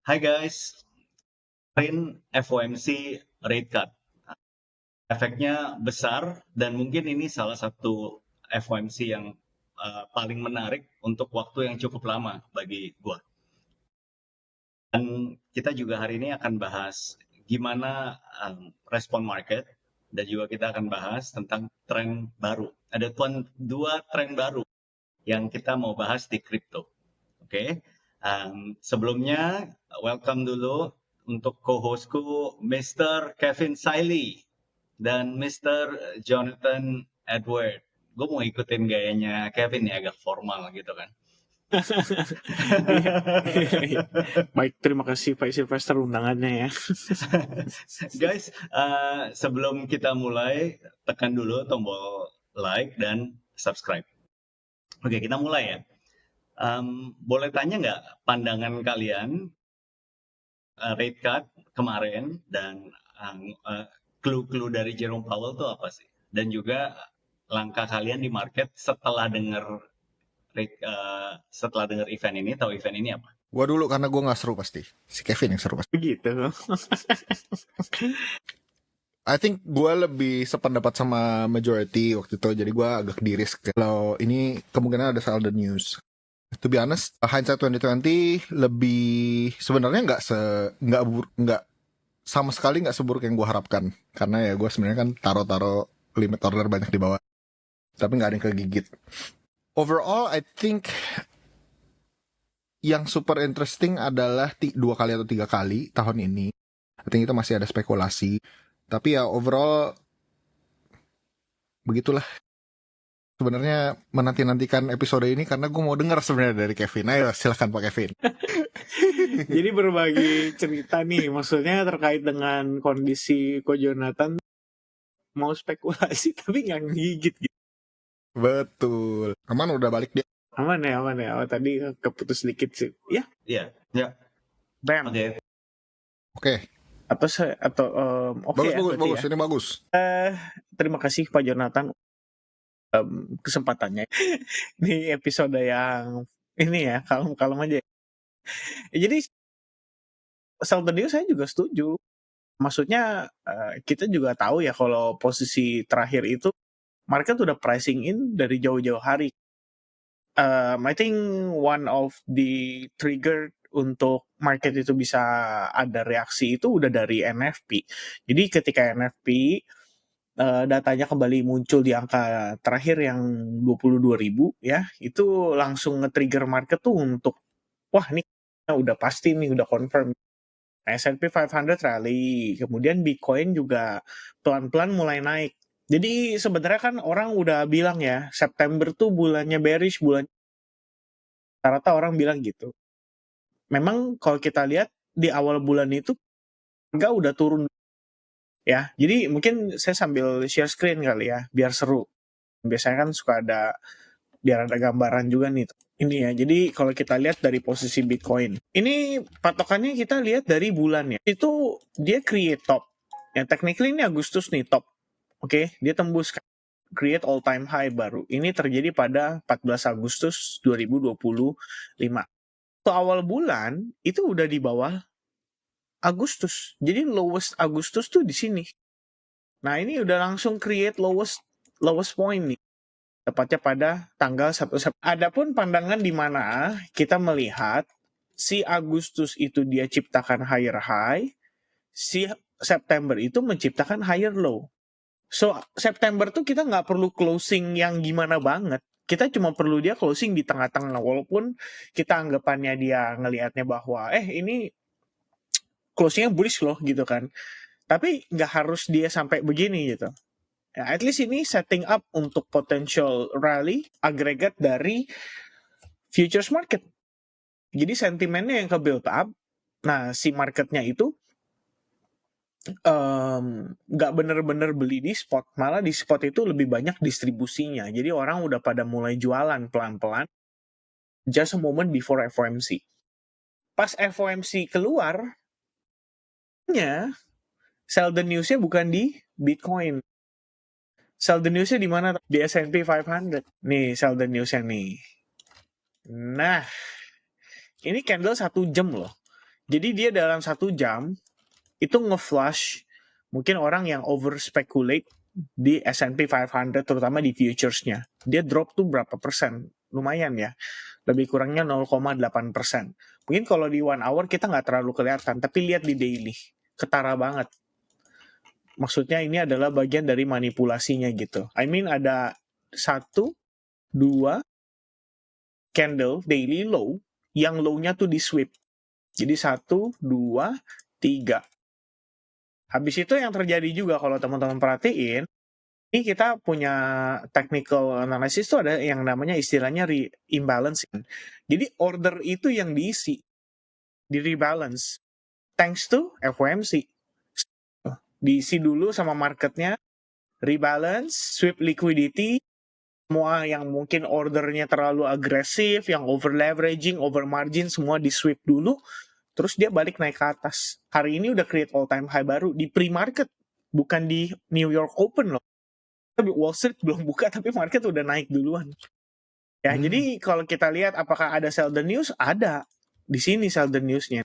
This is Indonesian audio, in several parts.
Hai guys, kemarin FOMC rate cut. Efeknya besar dan mungkin ini salah satu FOMC yang paling menarik untuk waktu yang cukup lama bagi gua. Dan kita juga hari ini akan bahas gimana respon market dan juga kita akan bahas tentang tren baru. Ada dua tren baru yang kita mau bahas di crypto. Oke, sebelumnya welcome dulu untuk co-hostku Mr. Kevin Siley dan Mr. Jonathan Edward. Gue mau ikutin gayanya Kevin ya, agak formal gitu kan. Iya. Baik, terima kasih Pak Sylvester undangannya ya. Guys, sebelum kita mulai, tekan dulu tombol like dan subscribe. Oke, kita mulai ya. Boleh tanya nggak pandangan kalian rate cut kemarin dan clue-clue dari Jerome Powell itu apa sih? Dan juga langkah kalian di market setelah dengar event ini, tahu event ini apa? Gua dulu karena gua nggak seru pasti. Si Kevin yang seru pasti. Begitu. I think gua lebih sependapat sama majority waktu itu, jadi gua agak di-risk. Kalau ini kemungkinan ada salah the news. To be honest, hindsight 2020 lebih sebenarnya nggak sama sekali nggak seburuk yang gua harapkan. Karena ya gua sebenarnya kan taruh limit order banyak di bawah, tapi nggak ada yang kegigit. Overall, I think yang super interesting adalah 2 kali atau 3 kali tahun ini. I think itu masih ada spekulasi. Tapi ya overall begitulah. Sebenarnya menanti-nantikan episode ini karena gue mau dengar sebenarnya dari Kevin. Ayo silakan Pak Kevin. Jadi berbagi cerita nih, maksudnya terkait dengan kondisi Ko Jonathan mau spekulasi tapi nggak ngigit gitu. Betul. Aman udah balik dia. Aman ya. Oh, tadi keputus dikit sih. Ya. Iya, ya. Bam. Oke. Oke. Bagus. Ya. Ini bagus. Terima kasih Pak Jonathan kesempatannya di episode yang ini ya, kalem aja. Jadi sell the deal saya juga setuju. Maksudnya kita juga tahu ya kalau posisi terakhir itu market udah pricing in dari jauh-jauh hari. I think one of the trigger untuk market itu bisa ada reaksi itu udah dari NFP. Jadi ketika NFP datanya kembali muncul di angka terakhir yang 22.000 ya, itu langsung nge-trigger market tuh untuk wah ini udah pasti nih, udah confirm. S&P 500 rally, kemudian Bitcoin juga pelan-pelan mulai naik. Jadi sebenarnya kan orang udah bilang ya, September tuh bulannya bearish, rata-rata orang bilang gitu. Memang kalau kita lihat di awal bulan itu harga udah turun ya. Jadi mungkin saya sambil share screen kali ya, biar seru. Biasanya kan suka biar ada gambaran juga nih. Ini ya, jadi kalau kita lihat dari posisi Bitcoin, ini patokannya kita lihat dari bulan ya. Itu dia create top. Ya, technically ini Agustus nih top. Oke, dia tembus create all time high baru. Ini terjadi pada 14 Agustus 2025. Ke awal bulan itu udah di bawah Agustus. Jadi lowest Agustus tuh di sini. Nah, ini udah langsung create lowest point nih. Tepatnya pada tanggal 1 September. Adapun pandangan di mana kita melihat si Agustus itu dia ciptakan higher high, si September itu menciptakan higher low. So, September tuh kita nggak perlu closing yang gimana banget. Kita cuma perlu dia closing di tengah-tengah. Walaupun kita anggapannya dia ngelihatnya bahwa, ini closingnya bullish loh gitu kan. Tapi nggak harus dia sampai begini gitu. Ya, at least ini setting up untuk potential rally agregat dari futures market. Jadi sentimennya yang ke build up. Nah, si marketnya itu nggak bener-bener beli di spot. Malah di spot itu lebih banyak distribusinya. Jadi orang udah pada mulai jualan pelan-pelan. Just a moment before FOMC. Pas FOMC keluar, sell the news-nya bukan di Bitcoin. Sell the news-nya di mana? Di S&P 500. Nih, sell the news-nya nih. Nah, ini candle 1 jam loh. Jadi dia dalam 1 jam itu nge-flush mungkin orang yang over speculate di S&P 500 terutama di futures-nya. Dia drop tuh berapa persen? Lumayan ya. Lebih kurangnya 0,8%. Mungkin kalau di 1 hour kita nggak terlalu kelihatan, tapi lihat di daily. Ketara banget. Maksudnya ini adalah bagian dari manipulasinya gitu. I mean ada 1, 2 candle daily low yang low-nya tuh di sweep. Jadi 1, 2, 3. Habis itu yang terjadi juga kalau teman-teman perhatiin, ini kita punya technical analysis tuh ada yang namanya istilahnya imbalance. Jadi order itu yang diisi, di rebalance. Thanks to FOMC. Diisi dulu sama marketnya, rebalance, sweep liquidity, semua yang mungkin ordernya terlalu agresif, yang over leveraging, over margin, semua di sweep dulu, terus dia balik naik ke atas. Hari ini udah create all time high baru di pre-market, bukan di New York Open loh. Tapi Wall Street belum buka, tapi market udah naik duluan. Ya, jadi kalau kita lihat apakah ada sell the news, ada. Di sini sell the newsnya.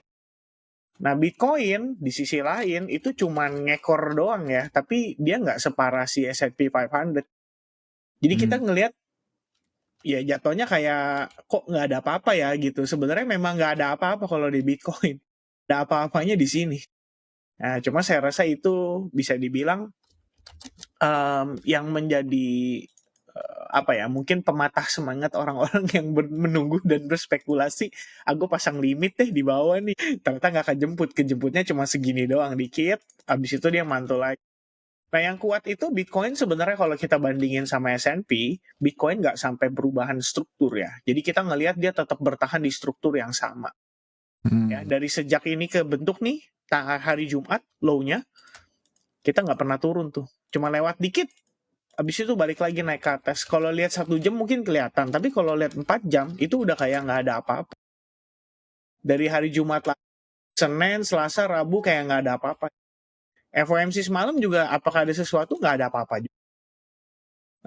Nah, Bitcoin di sisi lain itu cuman ngekor doang ya, tapi dia nggak separah si S&P 500. Jadi kita ngelihat ya jatuhnya kayak kok nggak ada apa-apa ya gitu. Sebenarnya memang nggak ada apa-apa kalau di Bitcoin. Ada apa-apanya di sini. Nah, cuma saya rasa itu bisa dibilang yang menjadi apa ya, mungkin pematah semangat orang-orang yang menunggu dan berspekulasi. Aku pasang limit deh di bawah nih. Ternyata nggak kejemputnya cuma segini doang dikit. Habis itu dia mantul lagi. Nah yang kuat itu Bitcoin sebenarnya kalau kita bandingin sama S&P, Bitcoin nggak sampai perubahan struktur ya. Jadi kita ngelihat dia tetap bertahan di struktur yang sama. Ya, dari sejak ini kebentuk nih, hari Jumat, low-nya, kita nggak pernah turun tuh. Cuma lewat dikit, habis itu balik lagi naik ke atas. Kalau lihat 1 jam mungkin kelihatan, tapi kalau lihat 4 jam, itu udah kayak nggak ada apa-apa. Dari hari Jumat, Senin, Selasa, Rabu kayak nggak ada apa-apa. FOMC semalam juga apakah ada sesuatu? Nggak ada apa-apa juga.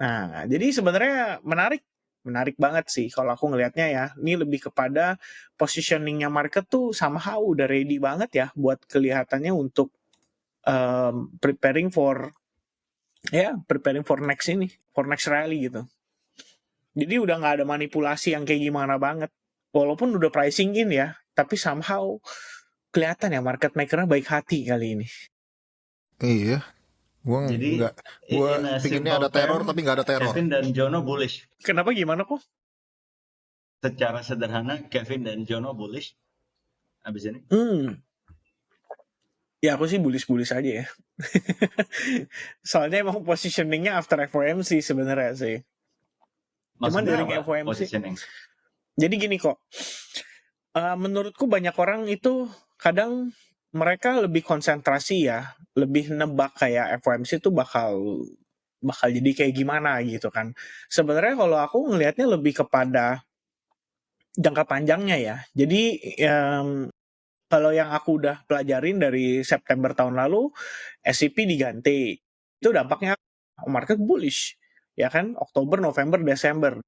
Nah, jadi sebenarnya menarik banget sih kalau aku ngelihatnya ya. Ini lebih kepada positioningnya market tuh somehow udah ready banget ya buat kelihatannya untuk preparing for next rally gitu. Jadi udah nggak ada manipulasi yang kayak gimana banget. Walaupun udah pricing in ya, tapi somehow kelihatan ya market makernya baik hati kali ini. Iya. Jadi Gua pinginnya ada teror tapi nggak ada teror. Kevin dan Jono bullish. Kenapa gimana kok? Secara sederhana Kevin dan Jono bullish abis ini. Ya aku sih bullish aja ya. Soalnya emang positioningnya after FOMC sebenarnya sih. Cuman dari FOMC. Positioning? Jadi gini kok. Menurutku banyak orang itu kadang mereka lebih konsentrasi ya, lebih nebak kayak FOMC itu bakal jadi kayak gimana gitu kan. Sebenarnya kalau aku ngelihatnya lebih kepada jangka panjangnya ya. Jadi kalau yang aku udah pelajarin dari September tahun lalu, SCP diganti. Itu dampaknya market bullish. Ya kan, Oktober, November, Desember.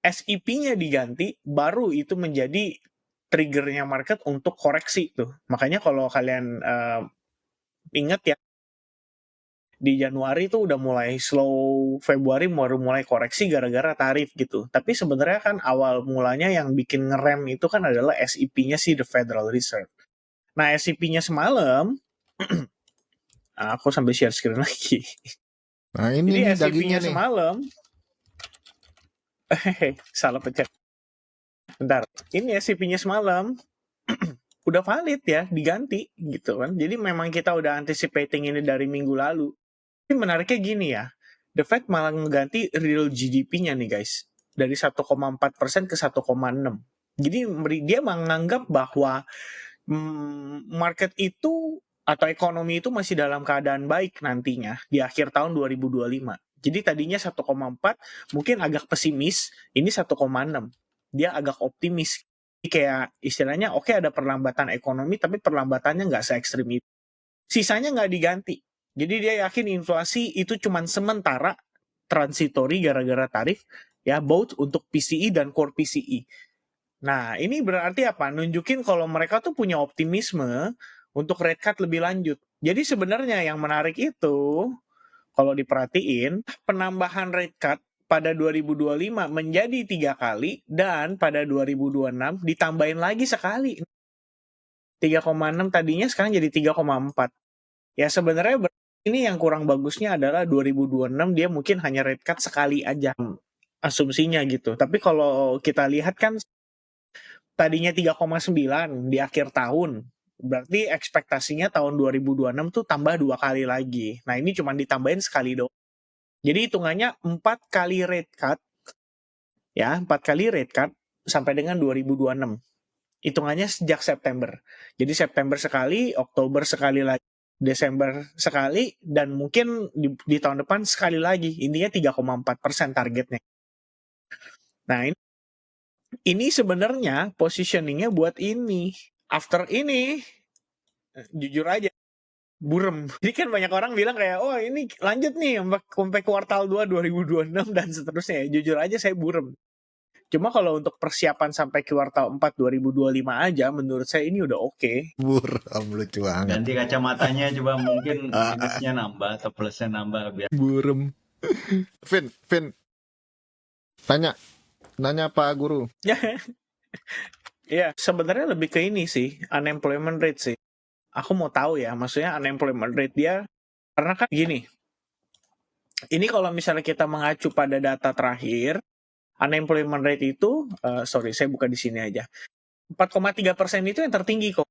SEP-nya diganti, baru itu menjadi triggernya market untuk koreksi tuh. Makanya kalau kalian ingat ya, di Januari itu udah mulai slow, Februari baru mulai koreksi gara-gara tarif gitu. Tapi sebenarnya kan awal mulanya yang bikin ngerem itu kan adalah SEP-nya sih, the Federal Reserve. Nah, SEP-nya semalam, aku sambil share screen lagi. Nah, ini jadi dagingnya nih. Semalam, salah pencet. Bentar, ini SEP-nya semalam udah valid ya, diganti gitu kan. Jadi memang kita udah anticipating ini dari minggu lalu. Tapi menariknya gini ya, The Fed malah ngeganti real GDP-nya nih guys, dari 1,4% ke 1,6%. Jadi dia menganggap bahwa market itu atau ekonomi itu masih dalam keadaan baik nantinya di akhir tahun 2025. Jadi tadinya 1,4 mungkin agak pesimis, ini 1,6. Dia agak optimis. Jadi kayak istilahnya oke, ada perlambatan ekonomi tapi perlambatannya nggak se-ekstrim itu. Sisanya nggak diganti. Jadi dia yakin inflasi itu cuma sementara, transitory gara-gara tarif, ya both untuk PCE dan core PCE. Nah, ini berarti apa? Nunjukin kalau mereka tuh punya optimisme untuk rate cut lebih lanjut. Jadi sebenarnya yang menarik itu, kalau diperhatiin, penambahan rate cut pada 2025 menjadi 3 kali, dan pada 2026 ditambahin lagi sekali. 3,6 tadinya sekarang jadi 3,4. Ya sebenarnya ini yang kurang bagusnya adalah 2026 dia mungkin hanya rate cut sekali aja asumsinya gitu. Tapi kalau kita lihat kan tadinya 3,9 di akhir tahun. Berarti ekspektasinya tahun 2026 tuh tambah 2 kali lagi. Nah ini cuma ditambahin sekali doang. Jadi hitungannya 4 kali rate cut, ya 4 kali rate cut sampai dengan 2026. Hitungannya sejak September. Jadi September sekali, Oktober sekali lagi, Desember sekali, dan mungkin di tahun depan sekali lagi. Intinya 3,4% targetnya. Nah ini sebenarnya positioningnya buat ini. After ini, jujur aja, burem. Jadi kan banyak orang bilang kayak, oh ini lanjut nih sampai kuartal 2 2026 dan seterusnya. Jujur aja saya burem. Cuma kalau untuk persiapan sampai kuartal 4 2025 aja, menurut saya ini udah oke. Buram, lucu banget. Ganti kacamatanya coba, mungkin minusnya nambah atau plusnya nambah biar. Burem. Vin. Nanya Pak Guru. Ya, sebenarnya lebih ke ini sih, unemployment rate sih. Aku mau tahu ya, maksudnya unemployment rate dia, karena kan gini, ini kalau misalnya kita mengacu pada data terakhir, unemployment rate itu, sorry, saya buka di sini aja. 4,3% itu yang tertinggi kok.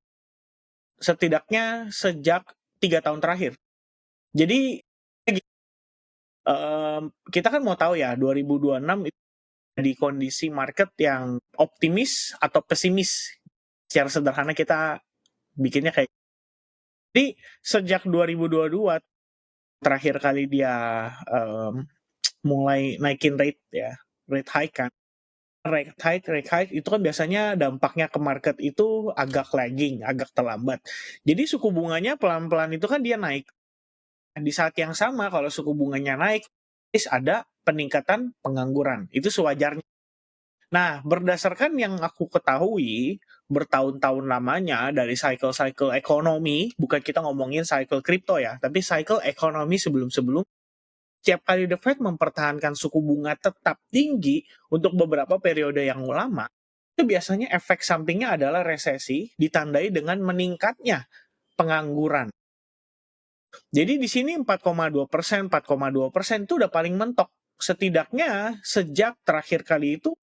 Setidaknya sejak 3 tahun terakhir. Jadi, kita kan mau tahu ya, 2026 itu di kondisi market yang optimis atau pesimis. Secara sederhana kita bikinnya kayak. Jadi, sejak 2022, terakhir kali dia mulai naikin rate ya, rate hike kan. Rate hike itu kan biasanya dampaknya ke market itu agak lagging, agak terlambat. Jadi suku bunganya pelan-pelan itu kan dia naik. Di saat yang sama kalau suku bunganya naik, ada peningkatan pengangguran. Itu sewajarnya. Nah, berdasarkan yang aku ketahui, bertahun-tahun lamanya dari cycle-cycle ekonomi, bukan kita ngomongin cycle kripto ya, tapi cycle ekonomi sebelum-sebelum, setiap kali The Fed mempertahankan suku bunga tetap tinggi untuk beberapa periode yang lama, itu biasanya efek sampingnya adalah resesi ditandai dengan meningkatnya pengangguran. Jadi di sini 4,2%, 4,2% itu udah paling mentok. Setidaknya sejak terakhir kali itu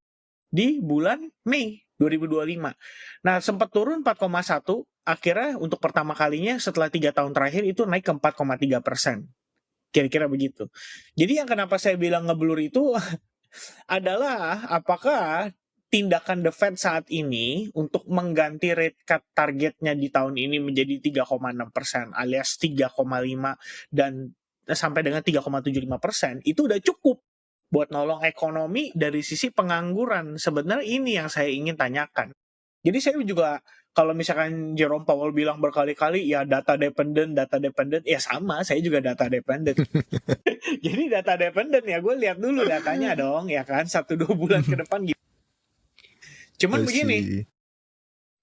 di bulan Mei 2025. Nah, sempat turun 4,1, akhirnya untuk pertama kalinya setelah 3 tahun terakhir itu naik ke 4,3%. Kira-kira begitu. Jadi yang kenapa saya bilang ngeblur itu adalah apakah tindakan The Fed saat ini untuk mengganti rate cut targetnya di tahun ini menjadi 3,6% alias 3,5 dan sampai dengan 3,75% itu udah cukup buat nolong ekonomi dari sisi pengangguran. Sebenarnya ini yang saya ingin tanyakan. Jadi saya juga kalau misalkan Jerome Powell bilang berkali-kali ya data dependent, ya sama, saya juga data dependent. Jadi data dependent ya gue lihat dulu datanya dong ya kan 1-2 bulan ke depan gitu. Cuman begini,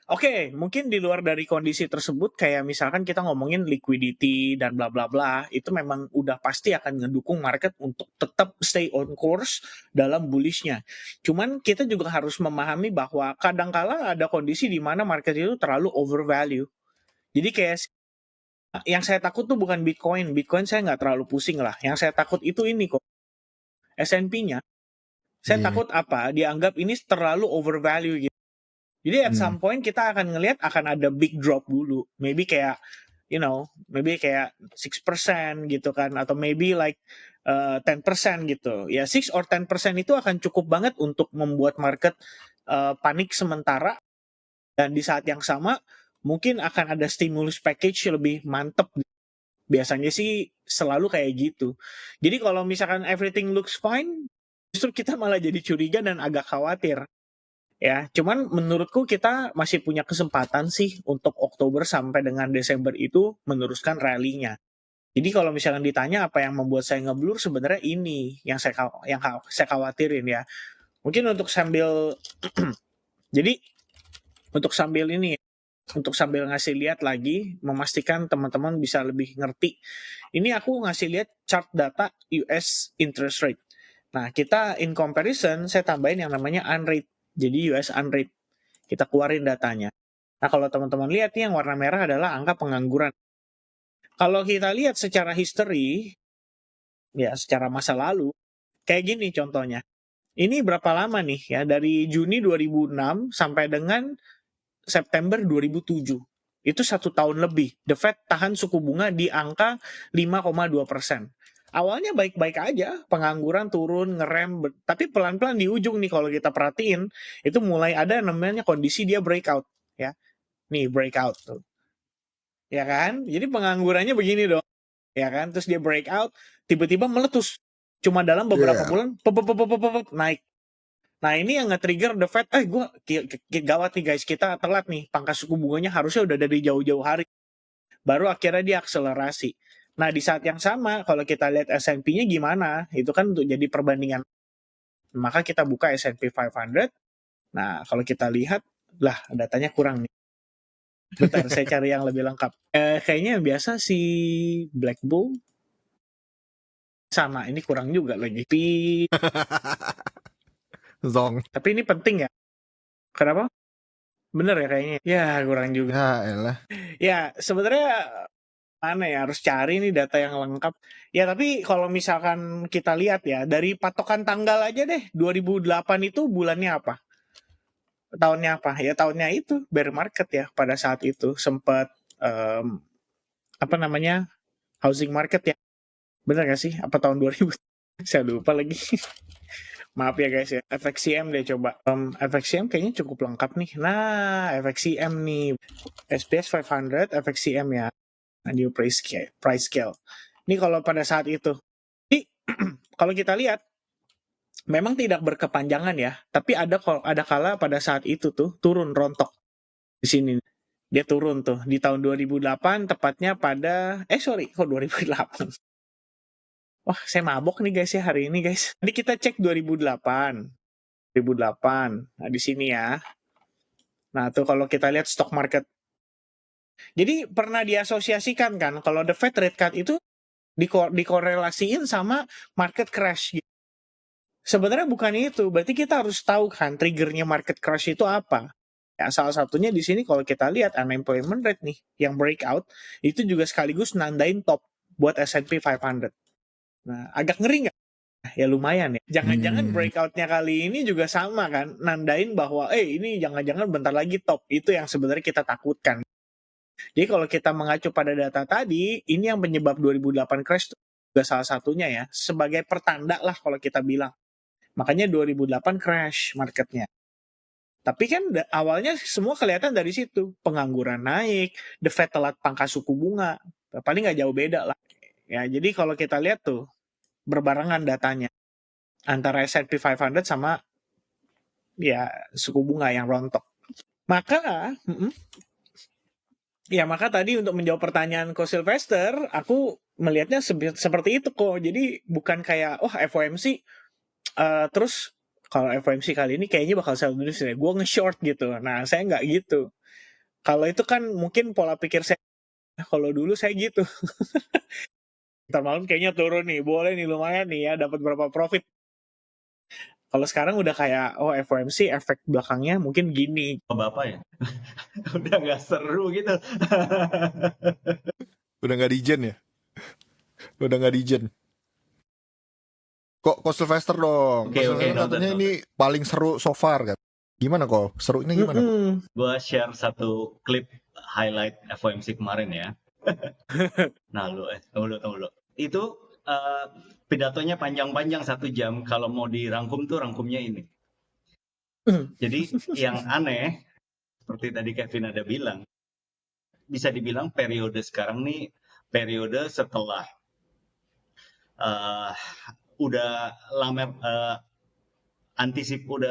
oke, mungkin di luar dari kondisi tersebut kayak misalkan kita ngomongin liquidity dan bla bla bla, itu memang udah pasti akan ngedukung market untuk tetap stay on course dalam bullishnya. Cuman kita juga harus memahami bahwa kadangkala ada kondisi di mana market itu terlalu overvalue. Jadi kayak yang saya takut tuh bukan Bitcoin saya nggak terlalu pusing lah. Yang saya takut itu ini kok, S&P-nya. Saya takut apa? Dianggap ini terlalu overvalue gitu. Jadi at some point kita akan ngelihat akan ada big drop dulu. Maybe kayak, maybe kayak 6% gitu kan. Atau maybe like 10% gitu. Ya 6 or 10% itu akan cukup banget untuk membuat market panik sementara. Dan di saat yang sama, mungkin akan ada stimulus package lebih mantep. Biasanya sih selalu kayak gitu. Jadi kalau misalkan everything looks fine, justru kita malah jadi curiga dan agak khawatir. Ya, cuman menurutku kita masih punya kesempatan sih untuk Oktober sampai dengan Desember itu meneruskan rally-nya. Jadi kalau misalkan ditanya apa yang membuat saya ngeblur, sebenarnya ini yang saya khawatirin ya. Mungkin untuk sambil Jadi untuk sambil ngasih lihat lagi, memastikan teman-teman bisa lebih ngerti. Ini aku ngasih lihat chart data US interest rate. Nah, kita in comparison, saya tambahin yang namanya unrate. Jadi US unrate. Kita keluarin datanya. Nah, kalau teman-teman lihat nih, yang warna merah adalah angka pengangguran. Kalau kita lihat secara history, ya secara masa lalu, kayak gini contohnya. Ini berapa lama nih ya? Dari Juni 2006 sampai dengan September 2007. Itu 1 tahun lebih. The Fed tahan suku bunga di angka 5,2%. Awalnya baik-baik aja, pengangguran turun, ngerem, tapi pelan-pelan di ujung nih kalau kita perhatiin, itu mulai ada namanya kondisi dia breakout. Ya, nih breakout tuh. Ya kan? Jadi penganggurannya begini dong. Ya kan? Terus dia breakout, tiba-tiba meletus. Cuma dalam beberapa Yeah. bulan, naik. Nah, ini yang nge-trigger the Fed, gawat nih guys, kita telat nih, pangkas suku bunganya harusnya udah dari jauh-jauh hari. Baru akhirnya dia akselerasi. Nah, di saat yang sama, kalau kita lihat S&P-nya gimana, itu kan untuk jadi perbandingan. Maka kita buka S&P 500. Nah, kalau kita lihat, lah datanya kurang nih. Bentar, saya cari yang lebih lengkap. Kayaknya yang biasa si Black Bull. Sama, ini kurang juga lagi. Zong. Tapi ini penting ya. Kenapa? Bener ya kayaknya. Ya, kurang juga. Ya elah. Ya, sebenarnya mana ya, harus cari nih data yang lengkap. Ya, tapi kalau misalkan kita lihat ya, dari patokan tanggal aja deh, 2008 itu bulannya apa? Tahunnya apa? Ya, tahunnya itu bear market ya. Pada saat itu sempat housing market ya. Bener gak sih? Apa tahun 2000? Saya lupa lagi. Maaf ya guys ya. FXCM deh coba. FXCM kayaknya cukup lengkap nih. Nah, FXCM nih. SPS 500, FXCM ya. New price scale. Ini kalau pada saat itu. Jadi, kalau kita lihat, memang tidak berkepanjangan ya. Tapi ada kala pada saat itu tuh turun rontok. Di sini. Dia turun tuh. Di tahun 2008, tepatnya pada... kok 2008? Wah, saya mabok nih guys ya hari ini guys. Jadi kita cek 2008. Nah, di sini ya. Nah, tuh kalau kita lihat stock market. Jadi pernah diasosiasikan kan kalau the Fed rate cut itu dikorelasiin sama market crash gitu. Sebenarnya bukan itu. Berarti kita harus tahu kan triggernya market crash itu apa. Ya, salah satunya di sini kalau kita lihat unemployment rate nih yang breakout itu juga sekaligus nandain top buat S&P 500. Nah, agak ngeri nggak? Ya lumayan ya. Jangan-jangan breakoutnya kali ini juga sama kan, nandain bahwa ini jangan-jangan bentar lagi top. Itu yang sebenarnya kita takutkan. Jadi kalau kita mengacu pada data tadi, ini yang penyebab 2008 crash juga salah satunya ya, sebagai pertanda lah kalau kita bilang. Makanya 2008 crash marketnya. Tapi kan awalnya semua kelihatan dari situ. Pengangguran naik, the Fed telat pangkas suku bunga. Paling nggak jauh beda lah. Ya, jadi kalau kita lihat tuh, berbarengan datanya antara S&P 500 sama ya suku bunga yang rontok. Maka tadi untuk menjawab pertanyaan Ko Sylvester, aku melihatnya seperti itu kok. Jadi bukan kayak FOMC terus kalau FOMC kali ini kayaknya bakal sell dulu sih. Gue nge-short gitu. Nah, saya nggak gitu. Kalau itu kan mungkin pola pikir saya. Kalau dulu saya gitu. Ntar malam kayaknya turun nih. Boleh nih lumayan nih ya dapat berapa profit. Kalau sekarang udah kayak FOMC efek belakangnya mungkin gini. Bapak ya, udah nggak seru gitu. Udah nggak dijen ya? Udah nggak dijen. Kok Sylvester dong? Oke, Sylvester katanya noted. ini paling seru so far kan? Gimana kok? Serunya gimana? Gue share satu klip highlight FOMC kemarin ya. Nah, tunggu. Itu pidatonya panjang-panjang 1 jam. Kalau mau dirangkum tuh rangkumnya ini. Jadi yang aneh, seperti tadi Kevin ada bilang, bisa dibilang periode sekarang nih periode setelah udah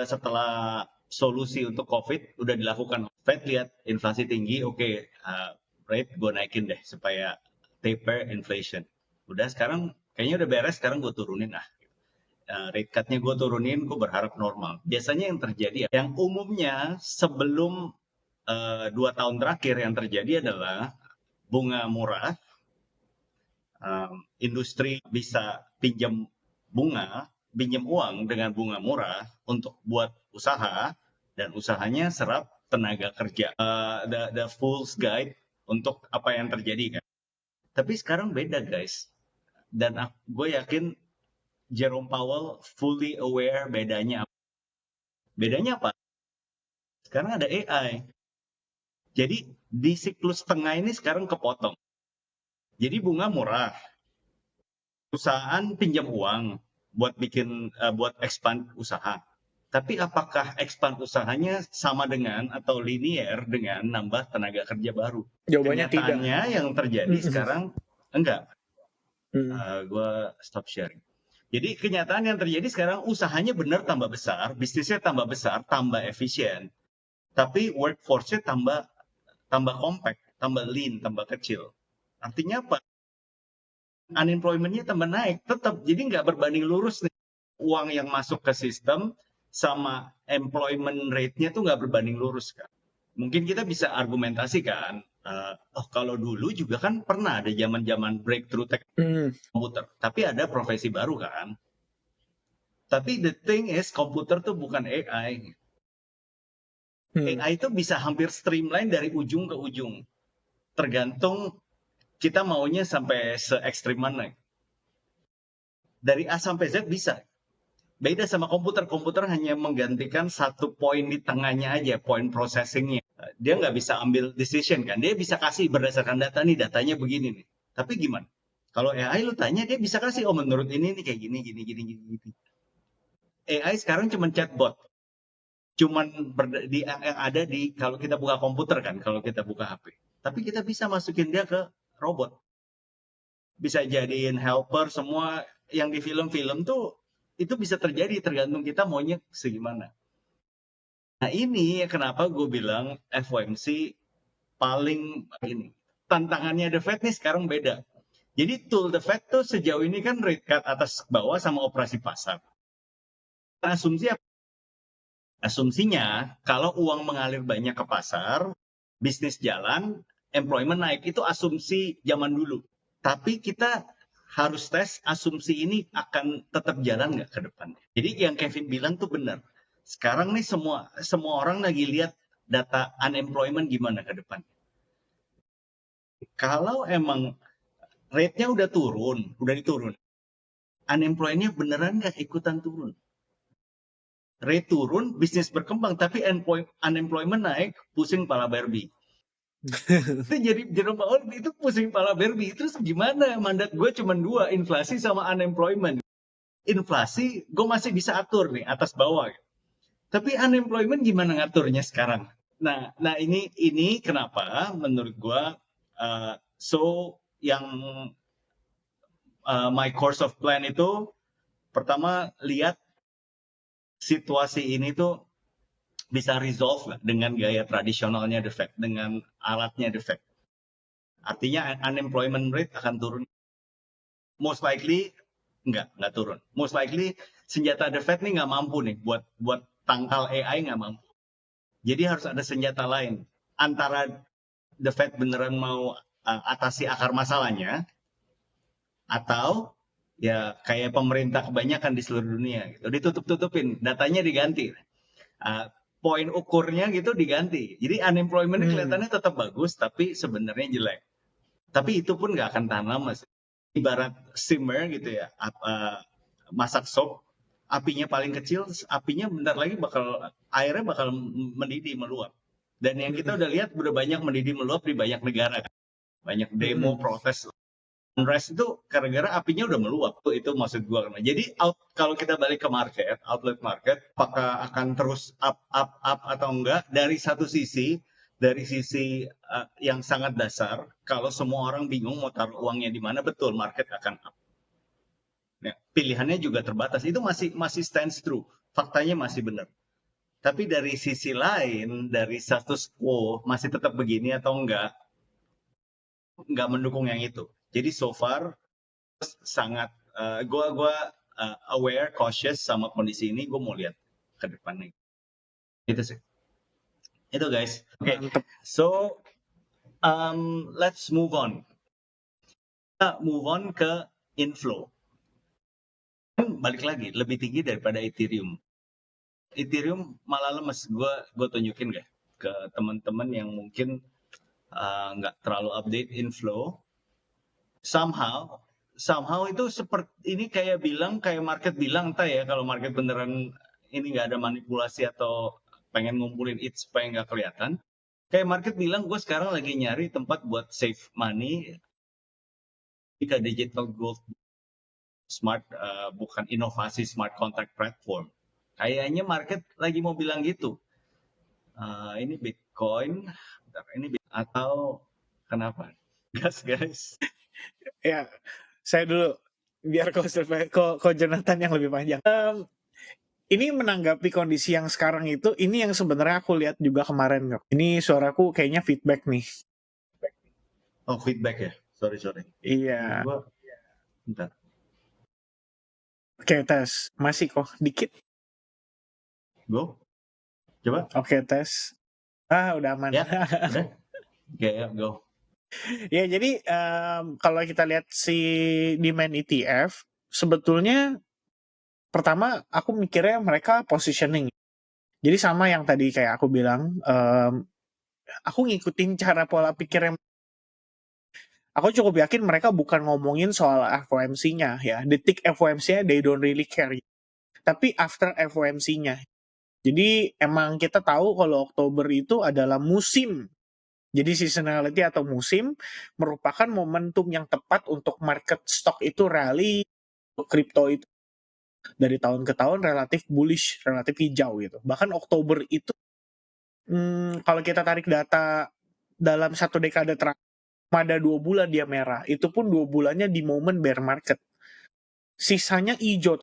setelah solusi untuk COVID udah dilakukan. Fed lihat inflasi tinggi, rate gue naikin deh supaya taper inflation. Udah sekarang kayaknya udah beres, sekarang gue turunin rate cut-nya gue turunin, gue berharap normal. Biasanya yang terjadi, yang umumnya sebelum 2 tahun terakhir yang terjadi adalah bunga murah, industri bisa pinjam uang dengan bunga murah untuk buat usaha, dan usahanya serap tenaga kerja. The fool's guide untuk apa yang terjadi kan. Tapi sekarang beda guys, dan gue yakin Jerome Powell fully aware bedanya. Bedanya apa? Sekarang ada AI. Jadi di siklus tengah ini sekarang kepotong. Jadi bunga murah, perusahaan pinjam uang buat buat expand usaha. Tapi apakah expand usahanya sama dengan atau linear dengan nambah tenaga kerja baru? Jawabannya tidak. Kenyataannya yang terjadi sekarang enggak. Gue stop sharing. Jadi kenyataan yang terjadi sekarang, usahanya benar tambah besar, bisnisnya tambah besar, tambah efisien, tapi workforce-nya tambah compact, tambah lean, tambah kecil. Artinya apa? Unemployment-nya tambah naik, tetap. Jadi nggak berbanding lurus nih. Uang yang masuk ke sistem sama employment rate-nya tuh nggak berbanding lurus kan. Mungkin kita bisa argumentasi kan, kalau dulu juga kan pernah ada zaman-zaman breakthrough teknologi komputer, tapi ada profesi baru kan. Tapi the thing is, komputer tuh bukan AI. AI itu bisa hampir streamline dari ujung ke ujung. Tergantung kita maunya sampai se-ekstrim mana. Dari A sampai Z bisa. Beda sama komputer. Komputer hanya menggantikan satu poin di tengahnya aja, poin processingnya. Dia nggak bisa ambil decision kan. Dia bisa kasih berdasarkan data nih, datanya begini nih. Tapi gimana? Kalau AI lu tanya, dia bisa kasih, oh menurut ini nih kayak gini. AI sekarang cuma chatbot. Cuman yang ada di, kalau kita buka komputer kan, kalau kita buka HP. Tapi kita bisa masukin dia ke robot. Bisa jadiin helper, semua yang di film-film tuh, itu bisa terjadi tergantung kita maunya segimana. Nah ini kenapa gue bilang FOMC paling ini. Tantangannya The Fed nih sekarang beda. Jadi tool The Fed tuh sejauh ini kan rate cut atas bawah sama operasi pasar. Asumsi apa? Asumsinya kalau uang mengalir banyak ke pasar, bisnis jalan, employment naik. Itu asumsi zaman dulu. Tapi kita harus tes asumsi ini akan tetap jalan nggak ke depan. Jadi yang Kevin bilang tuh benar. Sekarang nih semua orang lagi lihat data unemployment gimana ke depan. Kalau emang rate-nya udah diturun, unemployment-nya beneran nggak ikutan turun. Rate turun, bisnis berkembang, tapi unemployment naik, pusing pala Barbie. Itu jadi Jerome Powell itu pusing pala Barbie. Terus gimana? Mandat gue cuma 2, inflasi sama unemployment. Inflasi gue masih bisa atur nih atas bawah. Tapi unemployment gimana ngaturnya sekarang? Nah ini kenapa menurut gue yang my course of plan itu pertama lihat situasi ini tuh bisa resolve dengan gaya tradisionalnya The Fed, dengan alatnya The Fed. Artinya unemployment rate akan turun. Most likely nggak turun. Most likely senjata The Fed nih nggak mampu nih buat tangkal AI, nggak mampu. Jadi harus ada senjata lain. Antara The Fed beneran mau atasi akar masalahnya, atau ya kayak pemerintah kebanyakan di seluruh dunia gitu, ditutup-tutupin, datanya diganti. Poin ukurnya gitu diganti. Jadi unemployment kelihatannya tetap bagus, tapi sebenarnya jelek. Tapi itu pun nggak akan tahan lama. Ibarat simmer gitu ya, masak sop, apinya paling kecil, apinya bentar lagi airnya bakal mendidih, meluap. Dan yang kita udah lihat udah banyak mendidih meluap di banyak negara. Banyak demo, protes. Unrest itu gara-gara apinya udah meluap. Itu maksud gue. Jadi kalau kita balik ke outlet market, apakah akan terus up atau enggak? Dari satu sisi, yang sangat dasar, kalau semua orang bingung mau taruh uangnya di mana, betul market akan up. Nah, pilihannya juga terbatas. Itu masih stands true. Faktanya masih benar. Tapi dari sisi lain, dari status quo masih tetap begini atau enggak mendukung yang itu. Jadi so far sangat gue aware, cautious sama kondisi ini. Gue mau lihat ke depannya. Gitu sih. Itu guys. Oke. Mantep. So let's move on. Kita move on ke inflow. Balik lagi, lebih tinggi daripada Ethereum. Ethereum malah lemes. Gue tunjukin gak ke teman-teman yang mungkin nggak terlalu update inflow. Somehow itu seperti ini kayak market bilang, entah ya kalau market beneran ini nggak ada manipulasi atau pengen ngumpulin it supaya nggak kelihatan. Kayak market bilang, gue sekarang lagi nyari tempat buat save money ke digital gold smart, bukan inovasi smart contract platform. Kayaknya market lagi mau bilang gitu. Ini Bitcoin, atau kenapa? Guys. Ya, saya dulu biar kok Jonathan yang lebih panjang. Ini menanggapi kondisi yang sekarang itu, ini yang sebenarnya aku lihat juga kemarin kok. Ini suaraku kayaknya feedback nih. Oh, feedback ya? Sorry. Iya. Bentar. Oke, tes. Masih kok, dikit. Go. Coba. Oke, tes. Udah aman. Ya, udah. Oke, ya, go. Ya, jadi kalau kita lihat si demand ETF, sebetulnya pertama aku mikirnya mereka positioning. Jadi sama yang tadi kayak aku bilang, aku ngikutin cara pola pikirnya. Aku cukup yakin mereka bukan ngomongin soal FOMC-nya ya. Detik FOMC-nya they don't really care. Tapi after FOMC-nya. Jadi emang kita tahu kalau Oktober itu adalah musim. Jadi seasonality atau musim merupakan momentum yang tepat untuk market stock itu rally, kripto itu dari tahun ke tahun relatif bullish, relatif hijau gitu. Bahkan Oktober itu kalau kita tarik data dalam satu dekade terakhir, ada 2 bulan dia merah. Itu pun 2 bulannya di momen bear market. Sisanya hijau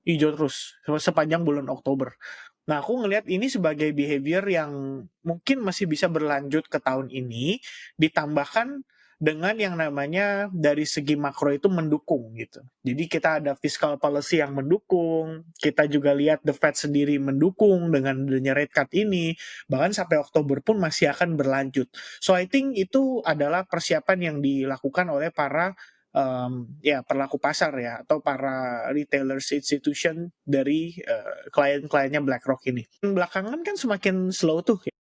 terus sepanjang bulan Oktober. Nah, aku ngelihat ini sebagai behavior yang mungkin masih bisa berlanjut ke tahun ini, ditambahkan dengan yang namanya dari segi makro itu mendukung gitu. Jadi kita ada fiscal policy yang mendukung, kita juga lihat the Fed sendiri mendukung dengan adanya rate cut ini, bahkan sampai Oktober pun masih akan berlanjut. So I think itu adalah persiapan yang dilakukan oleh para pelaku pasar ya, atau para retailers institution dari klien-kliennya BlackRock ini. Belakangan kan semakin slow tuh ya,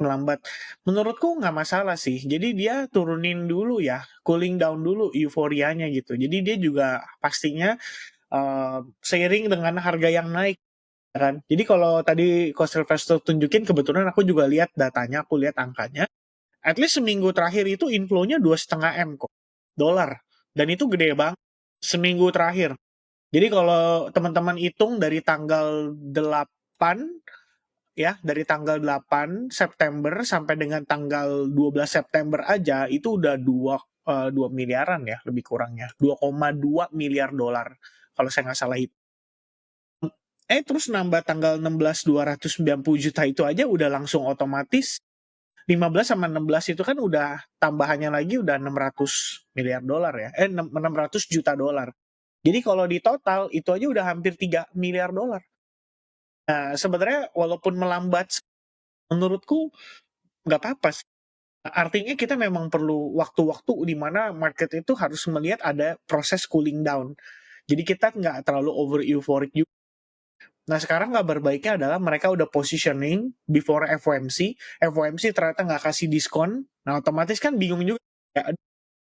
melambat. Menurutku nggak masalah sih. Jadi dia turunin dulu ya, cooling down dulu euforianya gitu. Jadi dia juga pastinya seiring dengan harga yang naik kan. Jadi kalau tadi Coach Sylvester tunjukin, kebetulan aku juga lihat datanya, aku lihat angkanya. At least seminggu terakhir itu inflow-nya 2,5 M kok. Dolar. Dan itu gede banget. Seminggu terakhir. Jadi kalau teman-teman hitung dari tanggal 8, ya, dari tanggal 8 September sampai dengan tanggal 12 September aja, itu udah 2 miliaran ya, lebih kurangnya. 2,2 miliar dolar. Kalau saya nggak salah itu. Terus nambah tanggal 16, 290 juta itu aja udah langsung otomatis 15 sama 16 itu kan udah tambahannya lagi udah 600 miliar dolar ya. 600 juta dolar. Jadi kalau di total itu aja udah hampir 3 miliar dolar. Nah, sebenarnya walaupun melambat, menurutku nggak apa-apa sih. Artinya kita memang perlu waktu-waktu di mana market itu harus melihat ada proses cooling down. Jadi kita nggak terlalu over euphoric juga. Nah, sekarang kabar baiknya adalah mereka udah positioning before FOMC. FOMC ternyata nggak kasih diskon. Nah, otomatis kan bingung juga. Ya,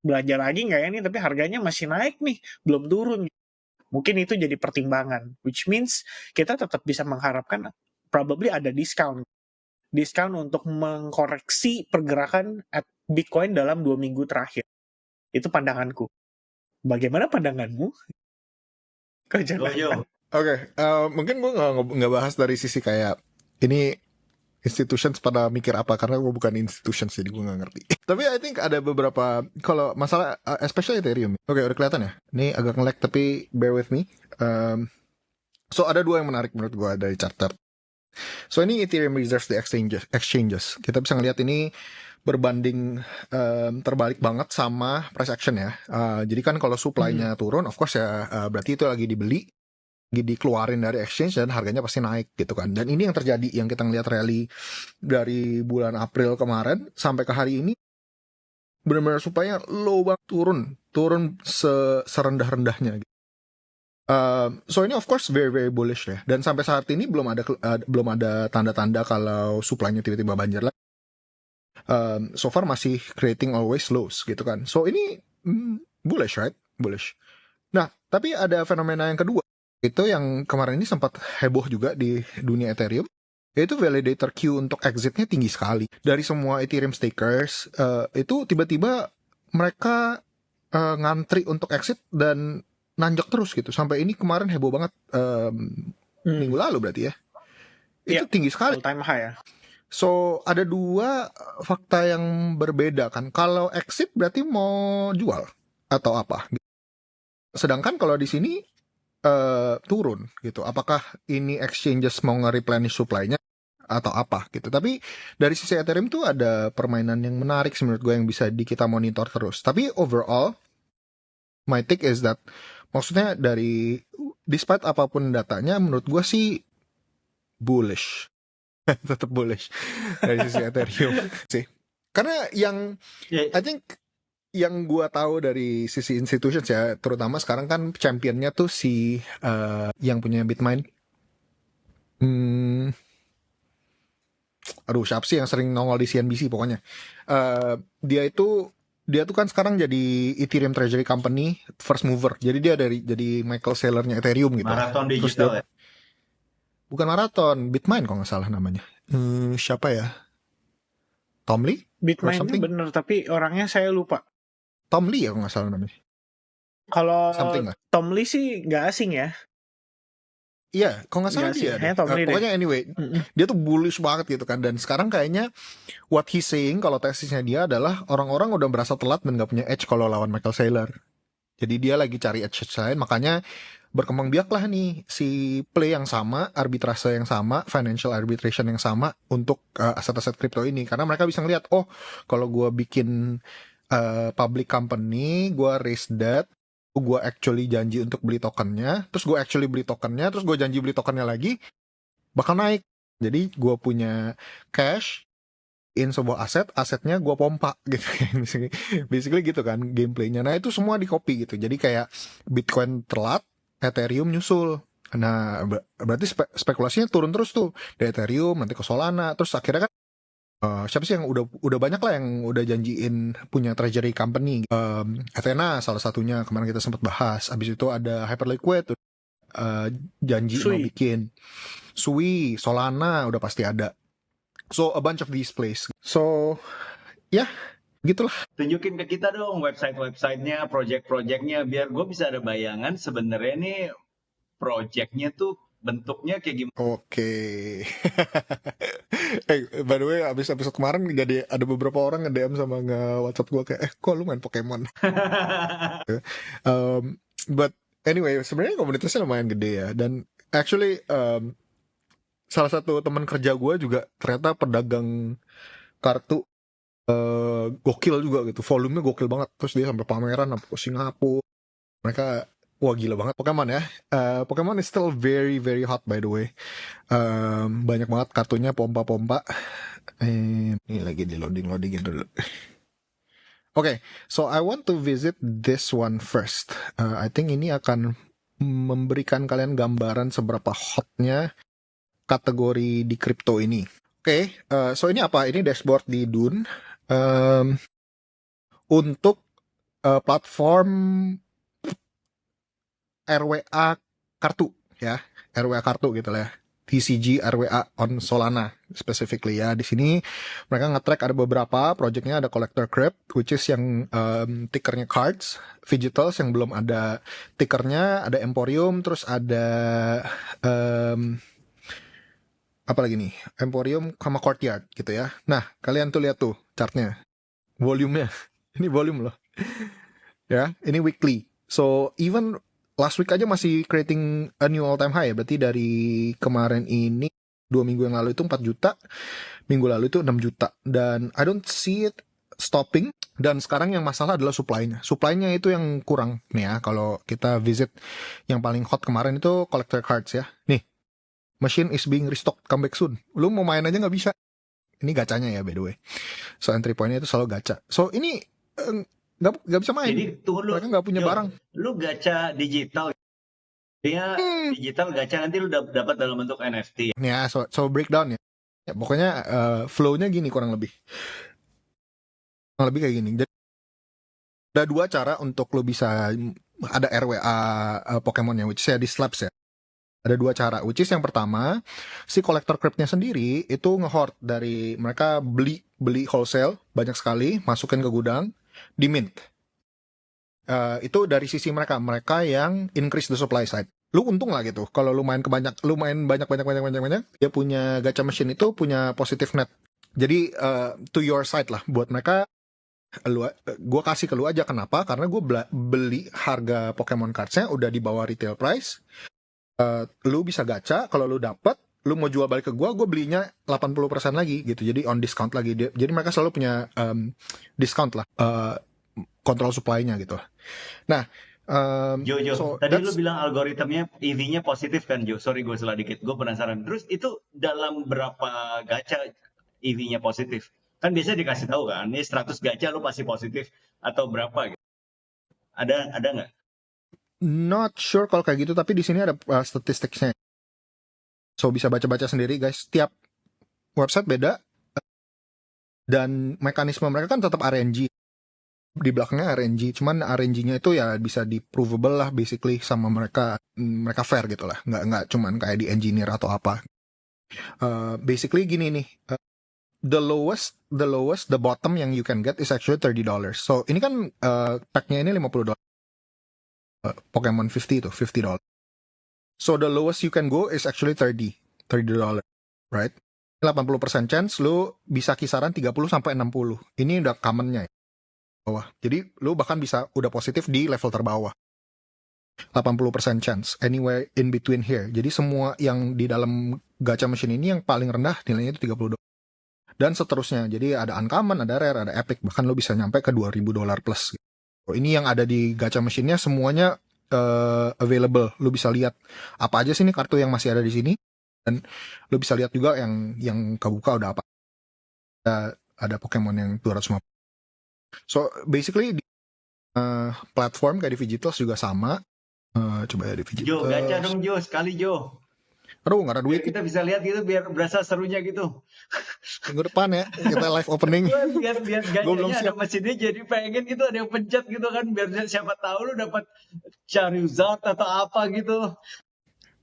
belanja lagi nggak ya ini? Tapi harganya masih naik nih, belum turun. Mungkin itu jadi pertimbangan. Which means kita tetap bisa mengharapkan probably ada diskon. Diskon untuk mengkoreksi pergerakan at Bitcoin dalam 2 minggu terakhir. Itu pandanganku. Bagaimana pandanganmu? Oke, mungkin gue nggak bahas dari sisi kayak ini institutions pada mikir apa, karena gue bukan institutions jadi gue nggak ngerti. Tapi I think ada beberapa, kalau masalah especially Ethereum. Oke, udah kelihatan ya. Ini agak nge-lag tapi bear with me. So ada 2 yang menarik menurut gue dari chart. So ini Ethereum reserves the exchanges. Kita bisa ngelihat ini berbanding terbalik banget sama price action ya. Jadi kan kalau supply-nya turun, of course ya berarti itu lagi dibeli, lagi dikeluarin dari exchange dan harganya pasti naik gitu kan. Dan ini yang terjadi, yang kita ngeliat rally dari bulan April kemarin sampai ke hari ini, benar-benar supply-nya low banget, turun serendah-rendahnya. So ini of course very very bullish ya. Dan sampai saat ini belum ada tanda-tanda kalau supply-nya tiba-tiba banjir lagi. So far masih creating always lows gitu kan. So ini bullish, right? Bullish. Nah, tapi ada fenomena yang kedua. Itu yang kemarin ini sempat heboh juga di dunia Ethereum. Yaitu validator queue untuk exitnya tinggi sekali. Dari semua Ethereum stakers, itu tiba-tiba mereka ngantri untuk exit dan nanjak terus gitu. Sampai ini kemarin heboh banget. Minggu lalu berarti ya. Itu tinggi sekali. All time high ya. So, ada dua fakta yang berbeda kan. Kalau exit berarti mau jual atau apa. Sedangkan kalau di sini turun gitu. Apakah ini exchanges mau nge-replenish supply-nya atau apa gitu. Tapi dari sisi Ethereum tuh ada permainan yang menarik menurut gue yang bisa kita monitor terus. Tapi overall, my take is that, maksudnya dari despite apapun datanya, menurut gue sih bullish. Tetap bullish dari sisi Ethereum sih. Karena yang I think yang gua tahu dari sisi institutions ya, terutama sekarang kan championnya tuh si yang punya Bitmain. Aduh, siapa sih yang sering nongol di CNBC pokoknya. Dia tuh kan sekarang jadi Ethereum Treasury Company first mover. Jadi dia jadi Michael Saylor-nya Ethereum gitu. Marathon digital ya. Bukan Marathon, Bitmain kalau nggak salah namanya. Siapa ya? Tom Lee? Bitmain bener, tapi orangnya saya lupa. Tom Lee ya kalau nggak salah namanya. Kalau Tom Lee sih nggak asing ya. Iya, kalau nggak salah dia. Pokoknya anyway, dia tuh bullish banget gitu kan. Dan sekarang kayaknya what he's saying, kalau tesisnya dia adalah orang-orang udah berasa telat dan nggak punya edge kalau lawan Michael Saylor. Jadi dia lagi cari edge lain, makanya berkembang biaklah nih si play yang sama, arbitrase yang sama, financial arbitration yang sama untuk aset-aset kripto ini. Karena mereka bisa ngeliat, oh kalau gue bikin public company, gue raise debt, gue actually janji untuk beli tokennya, terus gue actually beli tokennya, terus gue janji beli tokennya lagi, bakal naik. Jadi gue punya cash in sebuah asetnya gue pompa gitu. Basically gitu kan gameplaynya. Nah itu semua di copy gitu. Jadi kayak Bitcoin telat, Ethereum nyusul. Nah, berarti spekulasinya turun terus tuh. Dari Ethereum nanti ke Solana, terus akhirnya kan siapa sih yang udah banyak lah yang udah janjiin punya treasury company. Athena salah satunya kemarin kita sempat bahas. Abis itu ada Hyperliquid janji mau bikin. Sui, Solana udah pasti ada. So a bunch of these plays. So ya gitulah. Tunjukin ke kita dong website-websitenya, project-projectnya, biar gue bisa ada bayangan sebenarnya nih projectnya tuh bentuknya kayak gimana. Oke. By the way, abis episode kemarin jadi ada beberapa orang nge-DM sama nge-WhatsApp gue kayak, kok lu main Pokemon? But anyway, sebenarnya komunitasnya lumayan gede ya. Dan actually, salah satu teman kerja gue juga ternyata pedagang kartu gokil juga gitu, volumenya gokil banget. Terus dia sampai pameran sampai ke Singapura. Mereka wah gila banget. Pokemon ya, Pokemon is still very very hot by the way. Banyak banget kartunya, pompa-pompa. Ini lagi di loading dulu. Okay, so I want to visit this one first. I think ini akan memberikan kalian gambaran seberapa hotnya kategori di kripto ini. Oke, so ini apa? Ini dashboard di Dune. Untuk platform RWA kartu ya, RWA kartu gitu lah ya. TCG RWA on Solana specifically ya. Di sini mereka nge-track ada beberapa projectnya, ada Collector Crypt which is yang tickernya Cards, Digitals yang belum ada tickernya, ada Emporium, terus ada apa lagi nih? Emporium sama Courtyard gitu ya. Nah, kalian tuh lihat tuh chartnya. Volumenya. Ini volume loh. Ya, ini weekly. So, even last week aja masih creating a new all time high ya. Berarti dari kemarin ini 2 minggu yang lalu itu 4 juta, minggu lalu itu 6 juta. Dan I don't see it stopping. Dan sekarang yang masalah adalah supply-nya. Supply-nya itu yang kurang. Nih ya, kalau kita visit yang paling hot kemarin itu collector cards ya. Nih, machine is being restocked, come back soon. Lu mau main aja nggak bisa. Ini gacanya ya by the way. So entry point-nya itu selalu gacha. So ini nggak bisa main. Jadi tunggu lu, Mereka nggak punya Jo, barang. lu gacha digital. Dia digital gacha nanti lu dapat dalam bentuk NFT. Nih ya, so breakdown ya. Ya, pokoknya flow-nya gini kurang lebih. Kurang lebih kayak gini. Jadi ada 2 cara untuk lo bisa ada RWA Pokemonnya, which is ya di Slabs ya. Ada 2 cara, which is yang pertama, si kolektor cryptnya sendiri itu nge-hoard dari mereka beli wholesale banyak sekali, masukin ke gudang, di mint. Itu dari sisi mereka yang increase the supply side. Lu untung lah gitu. Kalau lu main banyak, dia punya gacha machine itu punya positive net. Jadi to your side lah buat mereka. Gue kasih ke lu aja, kenapa? Karena gue beli harga Pokemon cards-nya udah di bawah retail price. Lu bisa gacha, kalau lu dapet, lu mau jual balik ke gue belinya 80% lagi gitu. Jadi on discount lagi. Jadi mereka selalu punya discount lah, kontrol supply-nya gitu. Nah, Jo, so tadi lu bilang algoritmnya EV-nya positif kan, Jo? Sorry gue salah dikit, gue penasaran. Terus itu dalam berapa gacha EV-nya positif? Kan biasanya dikasih tahu kan, ini 100 gacha lu pasti positif atau berapa gitu. Ada nggak? not sure kalau kayak gitu, tapi di sini ada statistiknya. So bisa baca-baca sendiri guys. Tiap website beda, dan mekanisme mereka kan tetap RNG. Di belakangnya RNG, cuman RNG-nya itu ya bisa di-provable lah basically sama mereka fair gitu lah. Nggak cuman kayak di engineer atau apa. Basically gini nih. The bottom yang you can get is actually $30. So ini kan pack-nya ini $50. Pokemon 50 itu $50. So the lowest you can go is actually $30, right? 80% chance lu bisa kisaran 30 sampai 60. Ini udah common-nya ya. Bawah. Jadi lu bahkan bisa udah positif di level terbawah. 80% chance anywhere in between here. Jadi semua yang di dalam gacha machine ini yang paling rendah nilainya itu $30. Dan seterusnya. Jadi ada uncommon, ada rare, ada epic, bahkan lu bisa nyampe ke $2.000 plus. Ini yang ada di gacha machine-nya semuanya available. Lu bisa lihat apa aja sih nih kartu yang masih ada di sini, dan lu bisa lihat juga yang kebuka udah apa. Ada Pokemon yang 250. So basically platform kayak di Vigitals juga sama. Coba ya di Vigitals. Jo, gacha dong Jo, sekali Jo. Aduh, nggak ada duit. Kita bisa lihat gitu biar berasa serunya gitu. Minggu depan ya, kita live opening. biar gacanya ada mesinnya, jadi pengen gitu, ada yang pencet gitu kan, biar siapa tahu lu dapat Charizard atau apa gitu.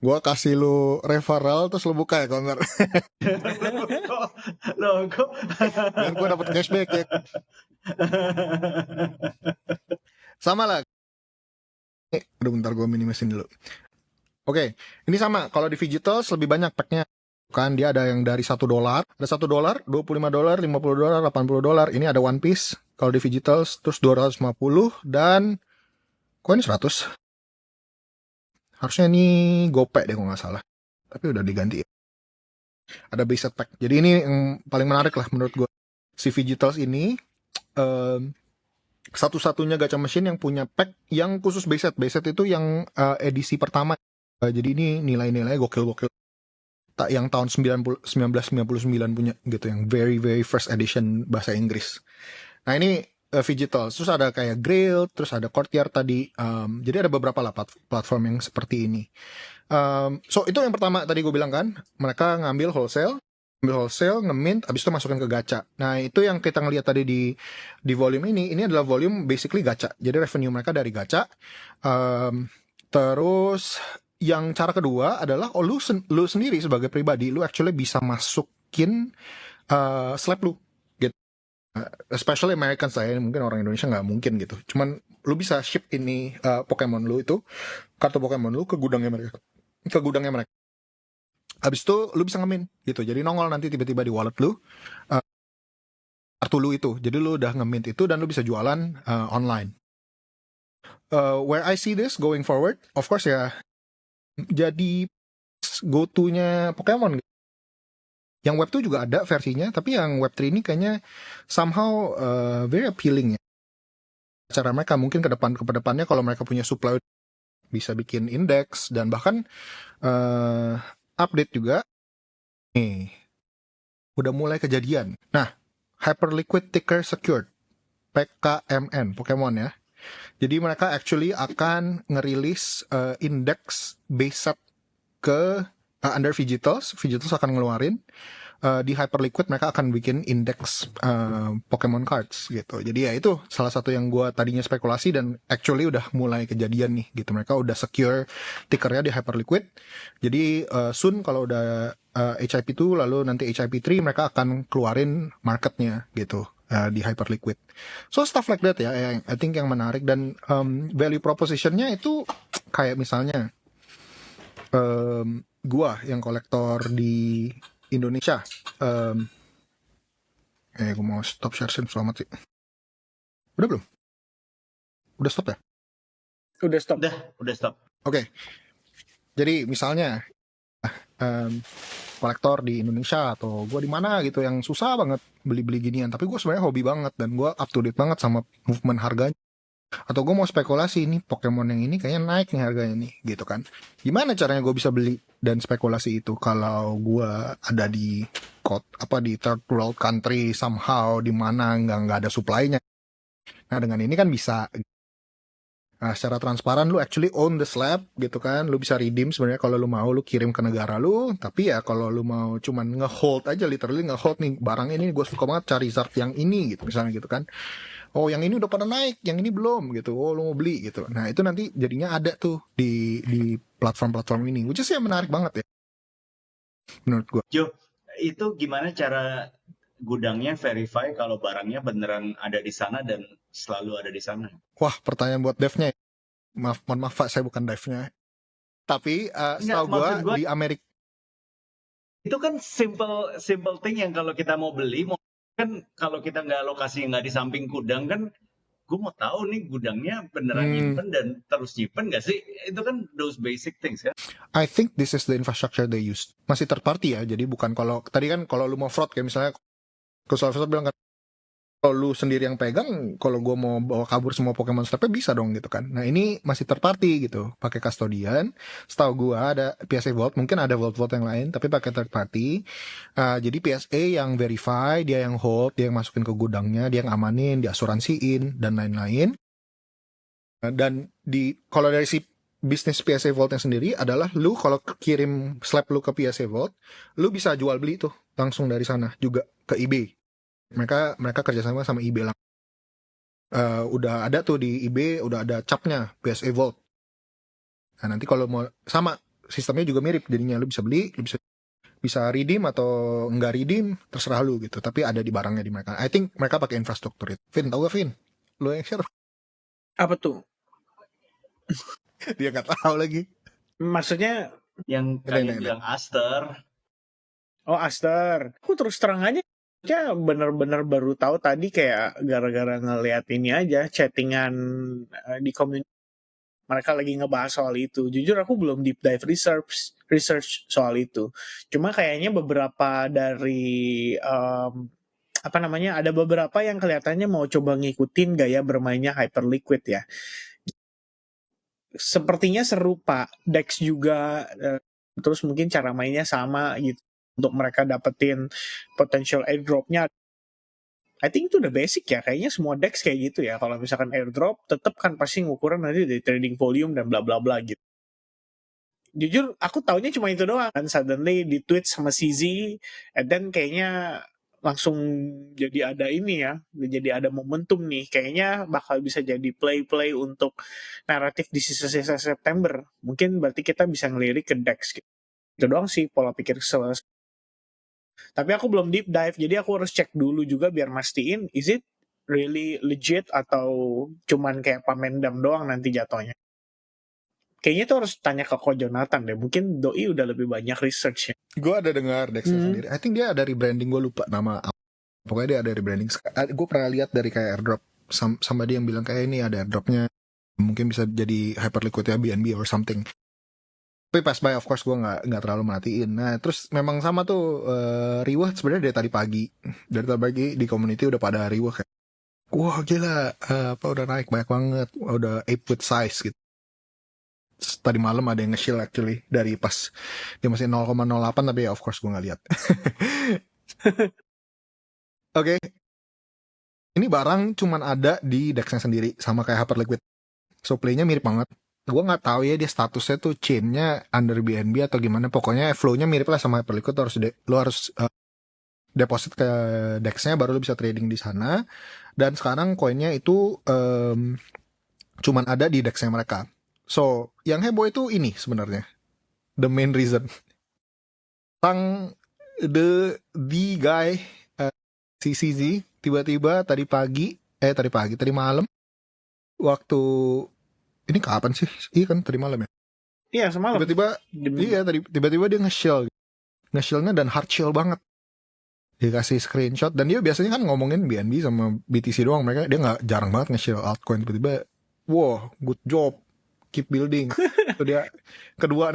Gua kasih lu referral terus lu buka ya konter. Logo. Biar gua dapat cashback ya. Sama lah. Aduh, bentar gua minimesin dulu. Oke, ini sama. Kalau di Vigitals lebih banyak packnya. Kan dia ada yang dari $1, ada $1, $25, $50, $80. Ini ada One Piece kalau di Vigitals, terus 250 dan kok ini 100? Harusnya ini gope deh kalau nggak salah. Tapi udah diganti ya. Ada base set pack. Jadi ini yang paling menarik lah menurut gue. Si Vigitals ini satu-satunya gacha machine yang punya pack yang khusus base set. Base set itu yang edisi pertama. Jadi ini nilai-nilai gokil-gokil. Yang tahun 1999 punya gitu, yang very very first edition bahasa Inggris. Nah ini Vigitals, terus ada kayak Grail, terus ada Courtyard tadi. Jadi ada beberapa lah platform yang seperti ini. So itu yang pertama tadi gue bilang kan, mereka ngambil wholesale, nge-mint, abis itu masukin ke gacha. Nah itu yang kita ngeliat tadi di volume ini adalah volume basically gacha. Jadi revenue mereka dari gacha. Terus yang cara kedua adalah lu sendiri sebagai pribadi, lu actually bisa masukin slab lu gitu. Especially Americans lah ya, mungkin orang Indonesia nggak mungkin gitu. Cuman lu bisa ship ini Pokemon lu itu, kartu Pokemon lu ke gudangnya mereka. Habis itu lu bisa nge-mint gitu. Jadi nongol nanti tiba-tiba di wallet lu kartu lu itu. Jadi lu udah nge-mint itu dan lu bisa jualan online. Where I see this going forward, of course ya, jadi go-to-nya Pokemon. Yang Web 2 juga ada versinya, tapi yang Web 3 ini kayaknya somehow very appealing ya. Cara mereka mungkin ke depannya kalau mereka punya supply bisa bikin indeks dan bahkan update juga. Nih, udah mulai kejadian. Nah, Hyperliquid Ticker Secured, PKMN, Pokemon ya. Jadi mereka actually akan ngerilis indeks based set ke under Vigitals akan ngeluarin di Hyperliquid mereka akan bikin indeks Pokemon cards gitu. Jadi ya itu salah satu yang gue tadinya spekulasi dan actually udah mulai kejadian nih gitu. Mereka udah secure tickernya di Hyperliquid. Jadi soon kalau udah HIP2 lalu nanti HIP3 mereka akan keluarin marketnya gitu. Di Hyperliquid. So stuff like that ya, yang I think yang menarik dan value propositionnya itu kayak misalnya gua yang kolektor di Indonesia. Gua mau stop share screen selamat sih. Udah belum? Udah stop ya? Udah stop. Udah stop. Oke. Jadi misalnya kolektor di Indonesia atau gue di mana gitu yang susah banget beli ginian, tapi gue sebenarnya hobi banget dan gue up to date banget sama movement harganya, atau gue mau spekulasi ini Pokemon yang ini kayaknya naik nih harganya nih gitu kan, gimana caranya gue bisa beli dan spekulasi itu kalau gue ada di di third world country somehow di mana nggak ada supply-nya. Nah dengan ini kan bisa secara transparan lu actually own the slab gitu kan, lu bisa redeem sebenarnya kalau lu mau, lu kirim ke negara lu, tapi ya kalau lu mau cuman nge-hold aja, literally nge-hold nih barang ini gue suka banget cari Charizard yang ini gitu misalnya gitu kan, oh yang ini udah pada naik, yang ini belum gitu, oh lu mau beli gitu. Nah itu nanti jadinya ada tuh di platform-platform ini, which is ya menarik banget ya menurut gue. Jo, itu gimana cara gudangnya verify kalau barangnya beneran ada di sana dan selalu ada di sana? Wah, pertanyaan buat devnya. Maaf, Pak, saya bukan devnya. Tapi setahu gue di Amerika itu kan simple thing yang kalau kita mau beli, kan kalau kita nggak lokasi nggak di samping gudang kan, gue mau tahu nih gudangnya beneran nyimpen dan terus nyimpen nggak sih? Itu kan those basic things kan. I think this is the infrastructure they use. Masih third party ya, jadi bukan kalau tadi kan kalau lu mau fraud kayak misalnya Kusal bilang kan kalau lu sendiri yang pegang, kalau gue mau bawa kabur semua Pokemon Snapnya bisa dong gitu kan. Nah ini masih third party gitu, pakai custodian. Setahu gue ada PSA Vault, mungkin ada vault yang lain, tapi pakai third party. Jadi PSA yang verify, dia yang hold, dia yang masukin ke gudangnya, dia yang amanin, diasuransiin dan lain-lain. Dan kalau dari si bisnis PSA Vault yang sendiri adalah lu kalau kirim slab lu ke PSA Vault, lu bisa jual beli tuh langsung dari sana juga ke eBay. Mereka kerjasama sama eBay lah. Udah ada tuh di eBay, udah ada capnya PSA Vault. Nah nanti kalau mau sama sistemnya juga mirip, jadinya lu bisa beli, lu bisa redeem atau enggak redeem terserah lu gitu. Tapi ada di barangnya di mereka. I think mereka pakai infrastruktur itu. Vin, tau gak Vin? Lu yang share? Apa tuh? Dia nggak tahu lagi. Maksudnya yang kayak bilang Aster. Oh Aster. Aku terus terang aja bener-bener baru tahu tadi kayak gara-gara ngeliat ini aja chattingan di community mereka lagi ngebahas soal itu. Jujur aku belum deep dive research soal itu. Cuma kayaknya beberapa dari ada beberapa yang kelihatannya mau coba ngikutin gaya bermainnya Hyperliquid ya. Sepertinya serupa, Dex juga terus mungkin cara mainnya sama gitu untuk mereka dapetin potential airdropnya. I think itu udah basic ya, kayaknya semua Dex kayak gitu ya. Kalau misalkan airdrop, tetap kan pasti ngukuran nanti dari trading volume dan bla bla bla gitu. Jujur, aku taunya cuma itu doang. Dan suddenly di tweet sama CZ, and then kayaknya langsung jadi ada ini ya, jadi ada momentum nih. Kayaknya bakal bisa jadi play untuk naratif di sisa-sisa September. Mungkin berarti kita bisa ngelirik ke Dex gitu. Itu doang sih pola pikir selesai. Tapi aku belum deep dive, jadi aku harus cek dulu juga biar mastiin is it really legit atau cuman kayak pamendam doang nanti jatuhnya. Kayaknya tuh harus tanya ke Ko Jonathan deh, mungkin Doi udah lebih banyak research ya. Gue ada dengar Dexnya sendiri, I think dia ada rebranding, gue lupa nama apa. Pokoknya dia ada rebranding. Gue pernah lihat dari kayak airdrop, sama dia yang bilang kayak ini ada airdropnya, mungkin bisa jadi Hyperliquid ya BNB or something. Tapi pass by of course gue nggak terlalu merhatiin. Nah terus memang sama tuh reward sebenarnya dari tadi pagi di community udah pada reward kayak wah gila apa udah naik banyak banget, udah 8 with size gitu. Terus tadi malam ada yang nge-shield actually dari pas dia masih 0,08 tapi ya of course gue nggak lihat. Oke. Ini barang cuman ada di Dex-nya sendiri sama kayak Hyperliquid. So play-nya mirip banget. Gue nggak tahu ya dia statusnya tuh chain-nya under BNB atau gimana. Pokoknya flow-nya mirip lah sama Hyperliquid. Lo harus deposit ke Dex-nya baru lo bisa trading di sana. Dan sekarang koinnya itu cuman ada di Dex-nya mereka. So yang heboh itu ini sebenarnya the main reason. The guy CCZ tiba-tiba tadi malam waktu ini kapan sih? Iya kan tadi malam ya. Iya semalam. Tiba-tiba dia nge-shieldnya dan hard shield banget. Dikasih screenshot dan dia biasanya kan ngomongin BNB sama BTC doang, dia nggak jarang banget nge-shield altcoin. Tiba-tiba, wow, good job, keep building. Itu dia kedua.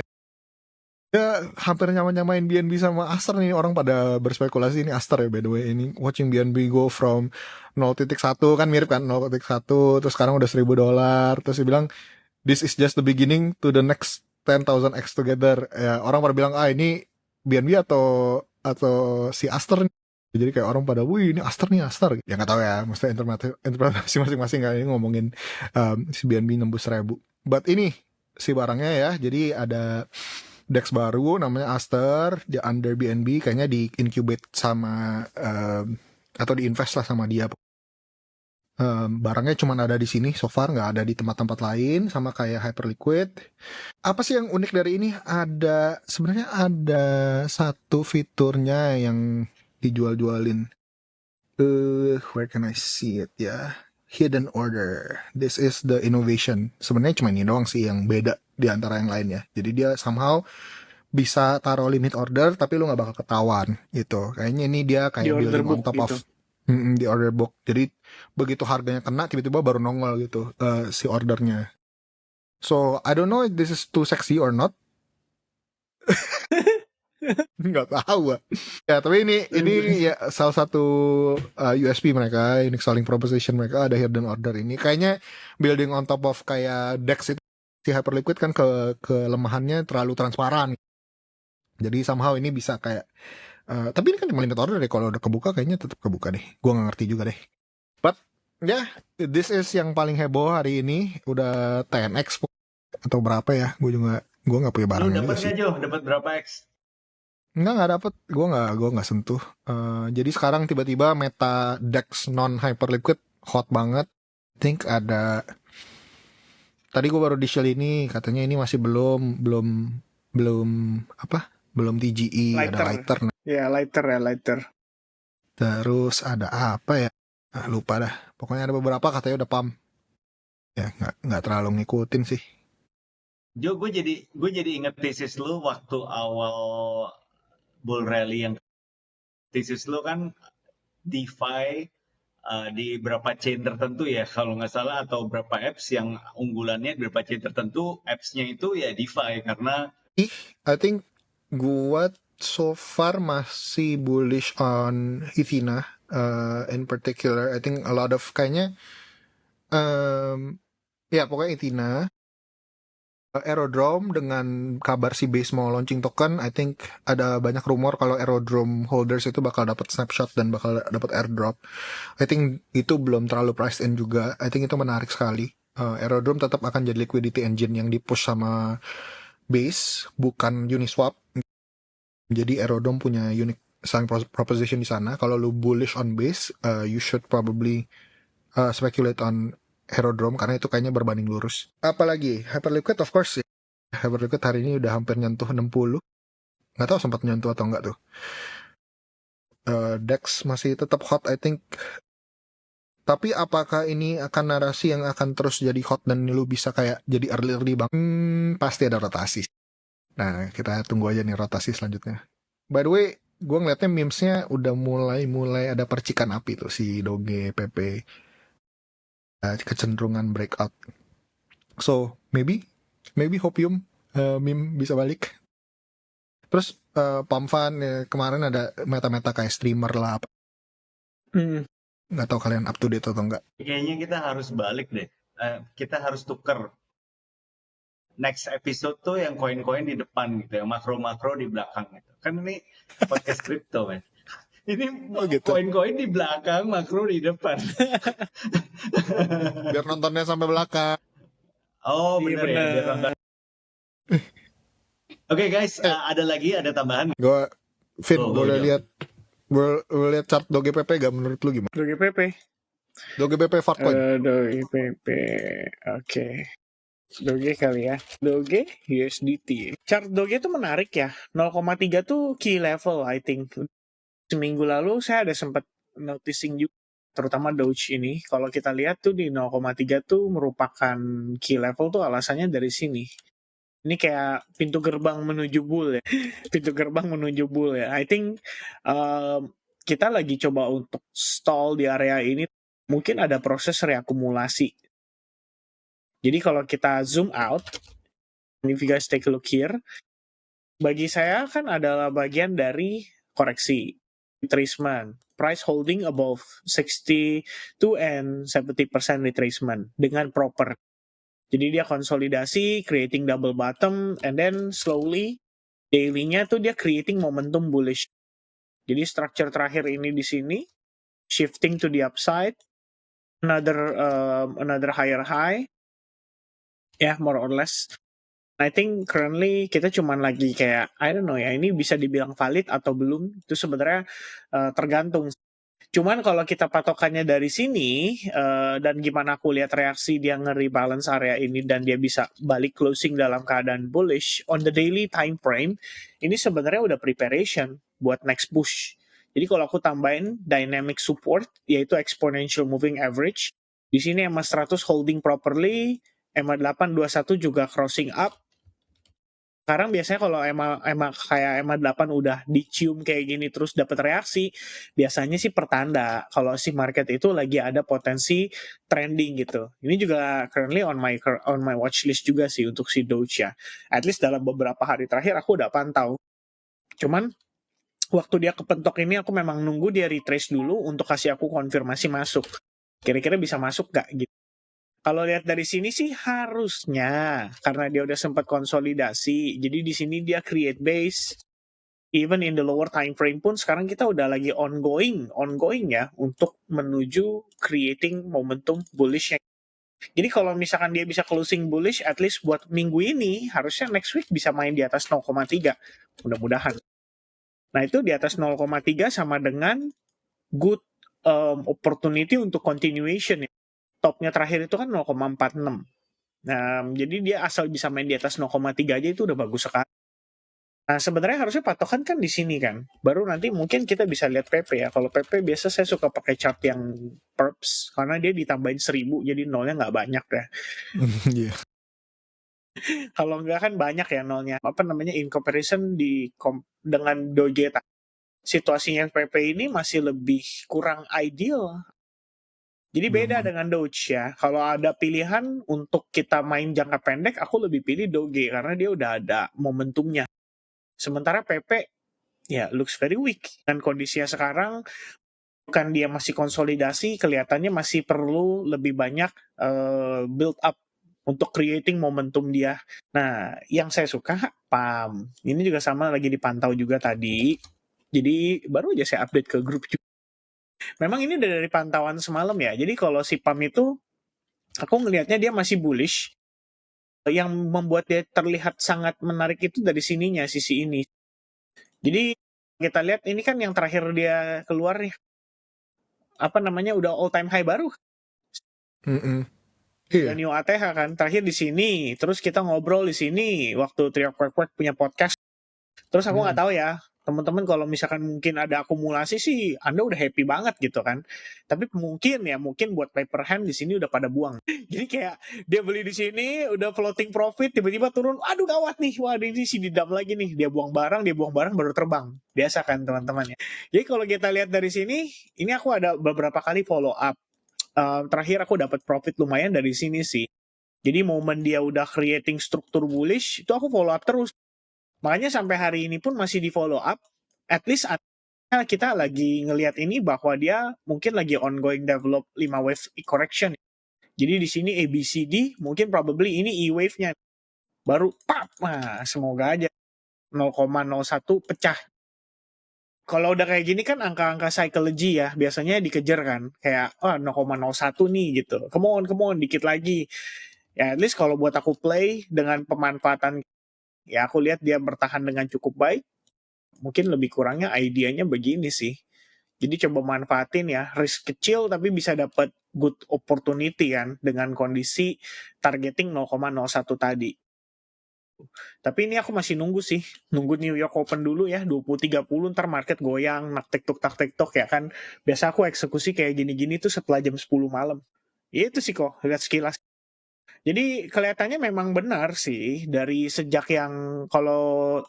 Ya hampir nyamain BNB sama Aster nih, orang pada berspekulasi ini Aster ya by the way, ini watching BNB go from 0.1 kan mirip kan 0.1 terus sekarang udah $1,000 terus dia bilang this is just the beginning to the next 10,000x together. Ya orang pada bilang ini BNB atau si Aster nih. Jadi kayak orang pada wih ini Aster ya nggak tahu ya, mesti interpretasi masing-masing kan, ini ngomongin si BNB nembus 1,000. But ini si barangnya ya, jadi ada Dex baru namanya Aster, dia under BNB, kayaknya di incubate sama atau diinvest lah sama dia. Barangnya cuma ada di sini so far, nggak ada di tempat-tempat lain, sama kayak Hyperliquid. Apa sih yang unik dari ini? Sebenarnya ada satu fiturnya yang dijual-jualin. Where can I see it ya? Hidden order. This is the innovation. Sebenarnya cuma ini doang sih yang beda di antara yang lainnya. Jadi dia somehow bisa taruh limit order tapi lu nggak bakal ketahuan gitu. Kayaknya ini dia kayak building on top of di order book. Jadi begitu harganya kena tiba-tiba baru nongol gitu si ordernya. So I don't know if this is too sexy or not. Nggak tahu ya, tapi ini ya salah satu USP mereka, unique selling proposition mereka, ada hidden order ini kayaknya building on top of kayak Dex itu. Si Hyperliquid kan kelemahannya terlalu transparan, jadi somehow ini bisa kayak tapi ini kan cuma limit order deh, kalau udah kebuka kayaknya tetap kebuka deh, gue nggak ngerti juga deh. But ya this is yang paling heboh hari ini, udah 10x atau berapa ya, gue nggak punya barangnya. Lu dapat nggak Jo? Dapat berapa X? Nggak dapet, gue nggak sentuh. Jadi sekarang tiba-tiba meta Dex non Hyperliquid hot banget. Think ada. Tadi gue baru di shell ini, katanya ini masih belum TGE, ada lighter. Ya lighter. Terus ada apa ya? Lupa dah. Pokoknya ada beberapa katanya udah pump. Ya nggak terlalu ngikutin sih. Jo, gue jadi inget tesis lu waktu awal bull rally yang tesis lu kan DeFi di berapa chain tertentu ya kalau nggak salah, atau berapa apps yang unggulannya di berapa chain tertentu, apps-nya itu ya DeFi karena I think gua so far masih bullish on Ethina in particular. I think a lot of kayaknya ya pokoknya Ethina, Aerodrome dengan kabar si Base mau launching token, I think ada banyak rumor kalau Aerodrome holders itu bakal dapat snapshot dan bakal dapat airdrop. I think itu belum terlalu priced in juga. I think itu menarik sekali. Aerodrome tetap akan jadi liquidity engine yang dipush sama Base, bukan Uniswap. Jadi Aerodrome punya unique selling proposition di sana. Kalau lu bullish on Base, you should probably speculate on Aerodrome karena itu kayaknya berbanding lurus. Apalagi Hyperliquid of course ya. Hyperliquid hari ini udah hampir nyentuh 60. Nggak tahu sempat nyentuh atau enggak tuh. Dex masih tetap hot I think. Tapi apakah ini akan narasi yang akan terus jadi hot dan lu bisa kayak jadi early bang? Pasti ada rotasi. Nah kita tunggu aja nih rotasi selanjutnya. By the way, gue ngeliatnya memesnya udah mulai ada percikan api tuh si Doge, PP. Kecenderungan breakout. So maybe Hopium meme bisa balik. Terus Pamfan kemarin ada meta-meta kayak streamer lah, apa. Hmm. Nggak tahu kalian up to date atau enggak. Kayaknya kita harus balik deh. Kita harus tuker. Next episode tuh yang koin-koin di depan gitu, yang makro-makro di belakang gitu. Kan ini podcast crypto kan. Ini Oh, gitu. koin-koin di belakang, makro di depan. Biar nontonnya sampai belakang. Oh Iya, bener ya. bener. Biar nonton. Oke guys, ada lagi, ada tambahan. Gue, Vin, Go, boleh Jo. lihat chart DogePP gak menurut lu gimana? DogePP. DogePP Fartcoin. DogePP. Oke. Doge kali ya. Doge USDT. Chart Doge itu menarik ya. 0,3 tuh key level I think. Seminggu lalu saya ada sempat noticing juga, terutama Doge ini. Kalau kita lihat tuh di 0,3 tuh merupakan key level tuh alasannya dari sini. Ini kayak pintu gerbang menuju bull ya. Pintu gerbang menuju bull ya. I think kita lagi coba untuk stall di area ini. Mungkin ada proses reakumulasi. Jadi kalau kita zoom out, if you guys take a look here, bagi saya kan adalah bagian dari koreksi, retracement, price holding above 62 and 70% retracement dengan proper. Jadi dia konsolidasi, creating double bottom, and then slowly daily-nya tuh dia creating momentum bullish. Jadi structure terakhir ini di sini, shifting to the upside, another higher high, ya more or less. I think currently kita cuman lagi kayak, I don't know ya, ini bisa dibilang valid atau belum, itu sebenarnya tergantung. Cuman kalau kita patokannya dari sini, dan gimana aku lihat reaksi dia nge-rebalance area ini dan dia bisa balik closing dalam keadaan bullish, on the daily time frame, ini sebenarnya udah preparation buat next push. Jadi kalau aku tambahin dynamic support, yaitu exponential moving average, di sini EMA 100 holding properly, EMA 821 juga crossing up. Sekarang biasanya kalau kayak EMA 8 udah dicium kayak gini terus dapat reaksi, biasanya sih pertanda kalau si market itu lagi ada potensi trending gitu. Ini juga currently on my watch list juga sih untuk si Doge ya. At least dalam beberapa hari terakhir aku udah pantau. Cuman waktu dia kepentok ini aku memang nunggu dia retrace dulu untuk kasih aku konfirmasi masuk. Kira-kira bisa masuk gak gitu. Kalau lihat dari sini sih harusnya, karena dia udah sempat konsolidasi, jadi di sini dia create base, even in the lower time frame pun sekarang kita udah lagi ongoing ya untuk menuju creating momentum bullish. Jadi kalau misalkan dia bisa closing bullish, at least buat minggu ini harusnya next week bisa main di atas 0,3, mudah-mudahan. Nah itu di atas 0,3 sama dengan good opportunity untuk continuation ya. Topnya terakhir itu kan 0,46. Nah, jadi dia asal bisa main di atas 0,3 aja itu udah bagus sekali. Nah, sebenarnya harusnya patokan kan di sini kan. Baru nanti mungkin kita bisa lihat PP ya. Kalau PP biasa saya suka pakai chart yang perps karena dia ditambahin 1000 jadi nolnya nggak banyak ya. Iya. Kalau nggak kan banyak ya nolnya. Apa namanya in comparison dengan Doge. Situasinya PP ini masih lebih kurang ideal. Jadi beda dengan Doge ya. Kalau ada pilihan untuk kita main jangka pendek, aku lebih pilih Doge karena dia udah ada momentumnya. Sementara PP ya looks very weak. Dan kondisinya sekarang bukan dia masih konsolidasi, kelihatannya masih perlu lebih banyak build up untuk creating momentum dia. Nah, yang saya suka PAM. Ini juga sama lagi dipantau juga tadi. Jadi baru aja saya update ke grup juga. Memang ini udah dari pantauan semalam ya. Jadi kalau si PAM itu, aku ngelihatnya dia masih bullish. Yang membuat dia terlihat sangat menarik itu dari sininya, sisi ini. Jadi kita lihat ini kan yang terakhir dia keluar nih. Apa namanya, udah all time high baru. Iya. New ATH kan. Terakhir di sini. Terus kita ngobrol di sini. Waktu Trio Kwek punya podcast. Terus aku nggak tahu ya. Teman-teman kalau misalkan mungkin ada akumulasi sih Anda udah happy banget gitu kan. Tapi mungkin buat paper hand di sini udah pada buang. Jadi kayak dia beli di sini udah floating profit tiba-tiba turun, aduh gawat nih. Wah, ini si didam lagi nih. Dia buang barang baru terbang. Biasa kan teman-teman ya. Jadi kalau kita lihat dari sini, ini aku ada beberapa kali follow up. Terakhir aku dapat profit lumayan dari sini sih. Jadi momen dia udah creating struktur bullish, itu aku follow up terus. Makanya sampai hari ini pun masih di follow up. At least kita lagi ngelihat ini bahwa dia mungkin lagi ongoing develop 5 wave correction. Jadi di sini ABCD, mungkin probably ini E wave-nya. Baru pap, nah semoga aja 0,01 pecah. Kalau udah kayak gini kan angka-angka psychology ya, biasanya dikejar kan. Kayak 0,01 nih gitu. Come on, dikit lagi. Ya at least kalau buat aku play dengan pemanfaatan, ya aku lihat dia bertahan dengan cukup baik. Mungkin lebih kurangnya idenya begini sih. Jadi coba manfaatin ya, risk kecil tapi bisa dapat good opportunity kan dengan kondisi targeting 0,01 tadi. Tapi ini aku masih nunggu sih, nunggu New York Open dulu ya, 20.30 ntar market goyang, nak tiktok ya kan. Biasa aku eksekusi kayak gini-gini tuh setelah jam 10 malam. Itu sih kok, lihat sekilas. Jadi kelihatannya memang benar sih, dari sejak yang kalau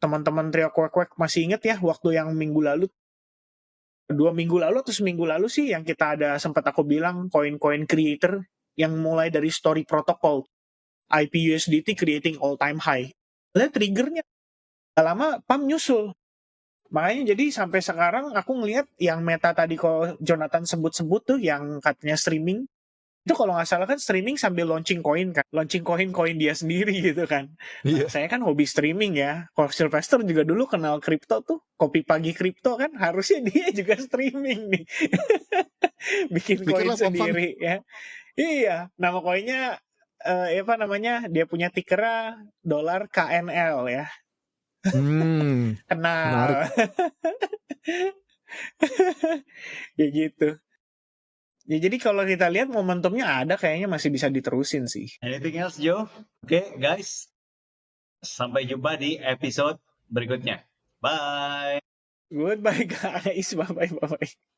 teman-teman Trio Kwek masih inget ya, waktu yang minggu lalu, 2 minggu lalu atau seminggu lalu sih yang kita ada sempat aku bilang koin-koin creator yang mulai dari story protocol IPUSDT creating all time high. Lihat triggernya gak lama pump nyusul. Makanya jadi sampai sekarang aku ngelihat yang meta tadi kok Jonathan sebut-sebut tuh yang katanya streaming. Itu kalau nggak salah kan streaming sambil launching koin kan. Launching koin dia sendiri gitu kan. Nah, saya kan hobi streaming ya. Kalau Sylvester juga dulu kenal kripto tuh. Kopi Pagi Kripto kan. Harusnya dia juga streaming nih. Bikin koin sendiri ya. Iya. Nama koinnya apa namanya? Dia punya tikernya dolar KNL ya. Kenal. Ya gitu. Ya jadi kalau kita lihat momentumnya ada, kayaknya masih bisa diterusin sih. Anything else, Joe? Oke, guys. Sampai jumpa di episode berikutnya. Bye. Goodbye guys. Bye-bye.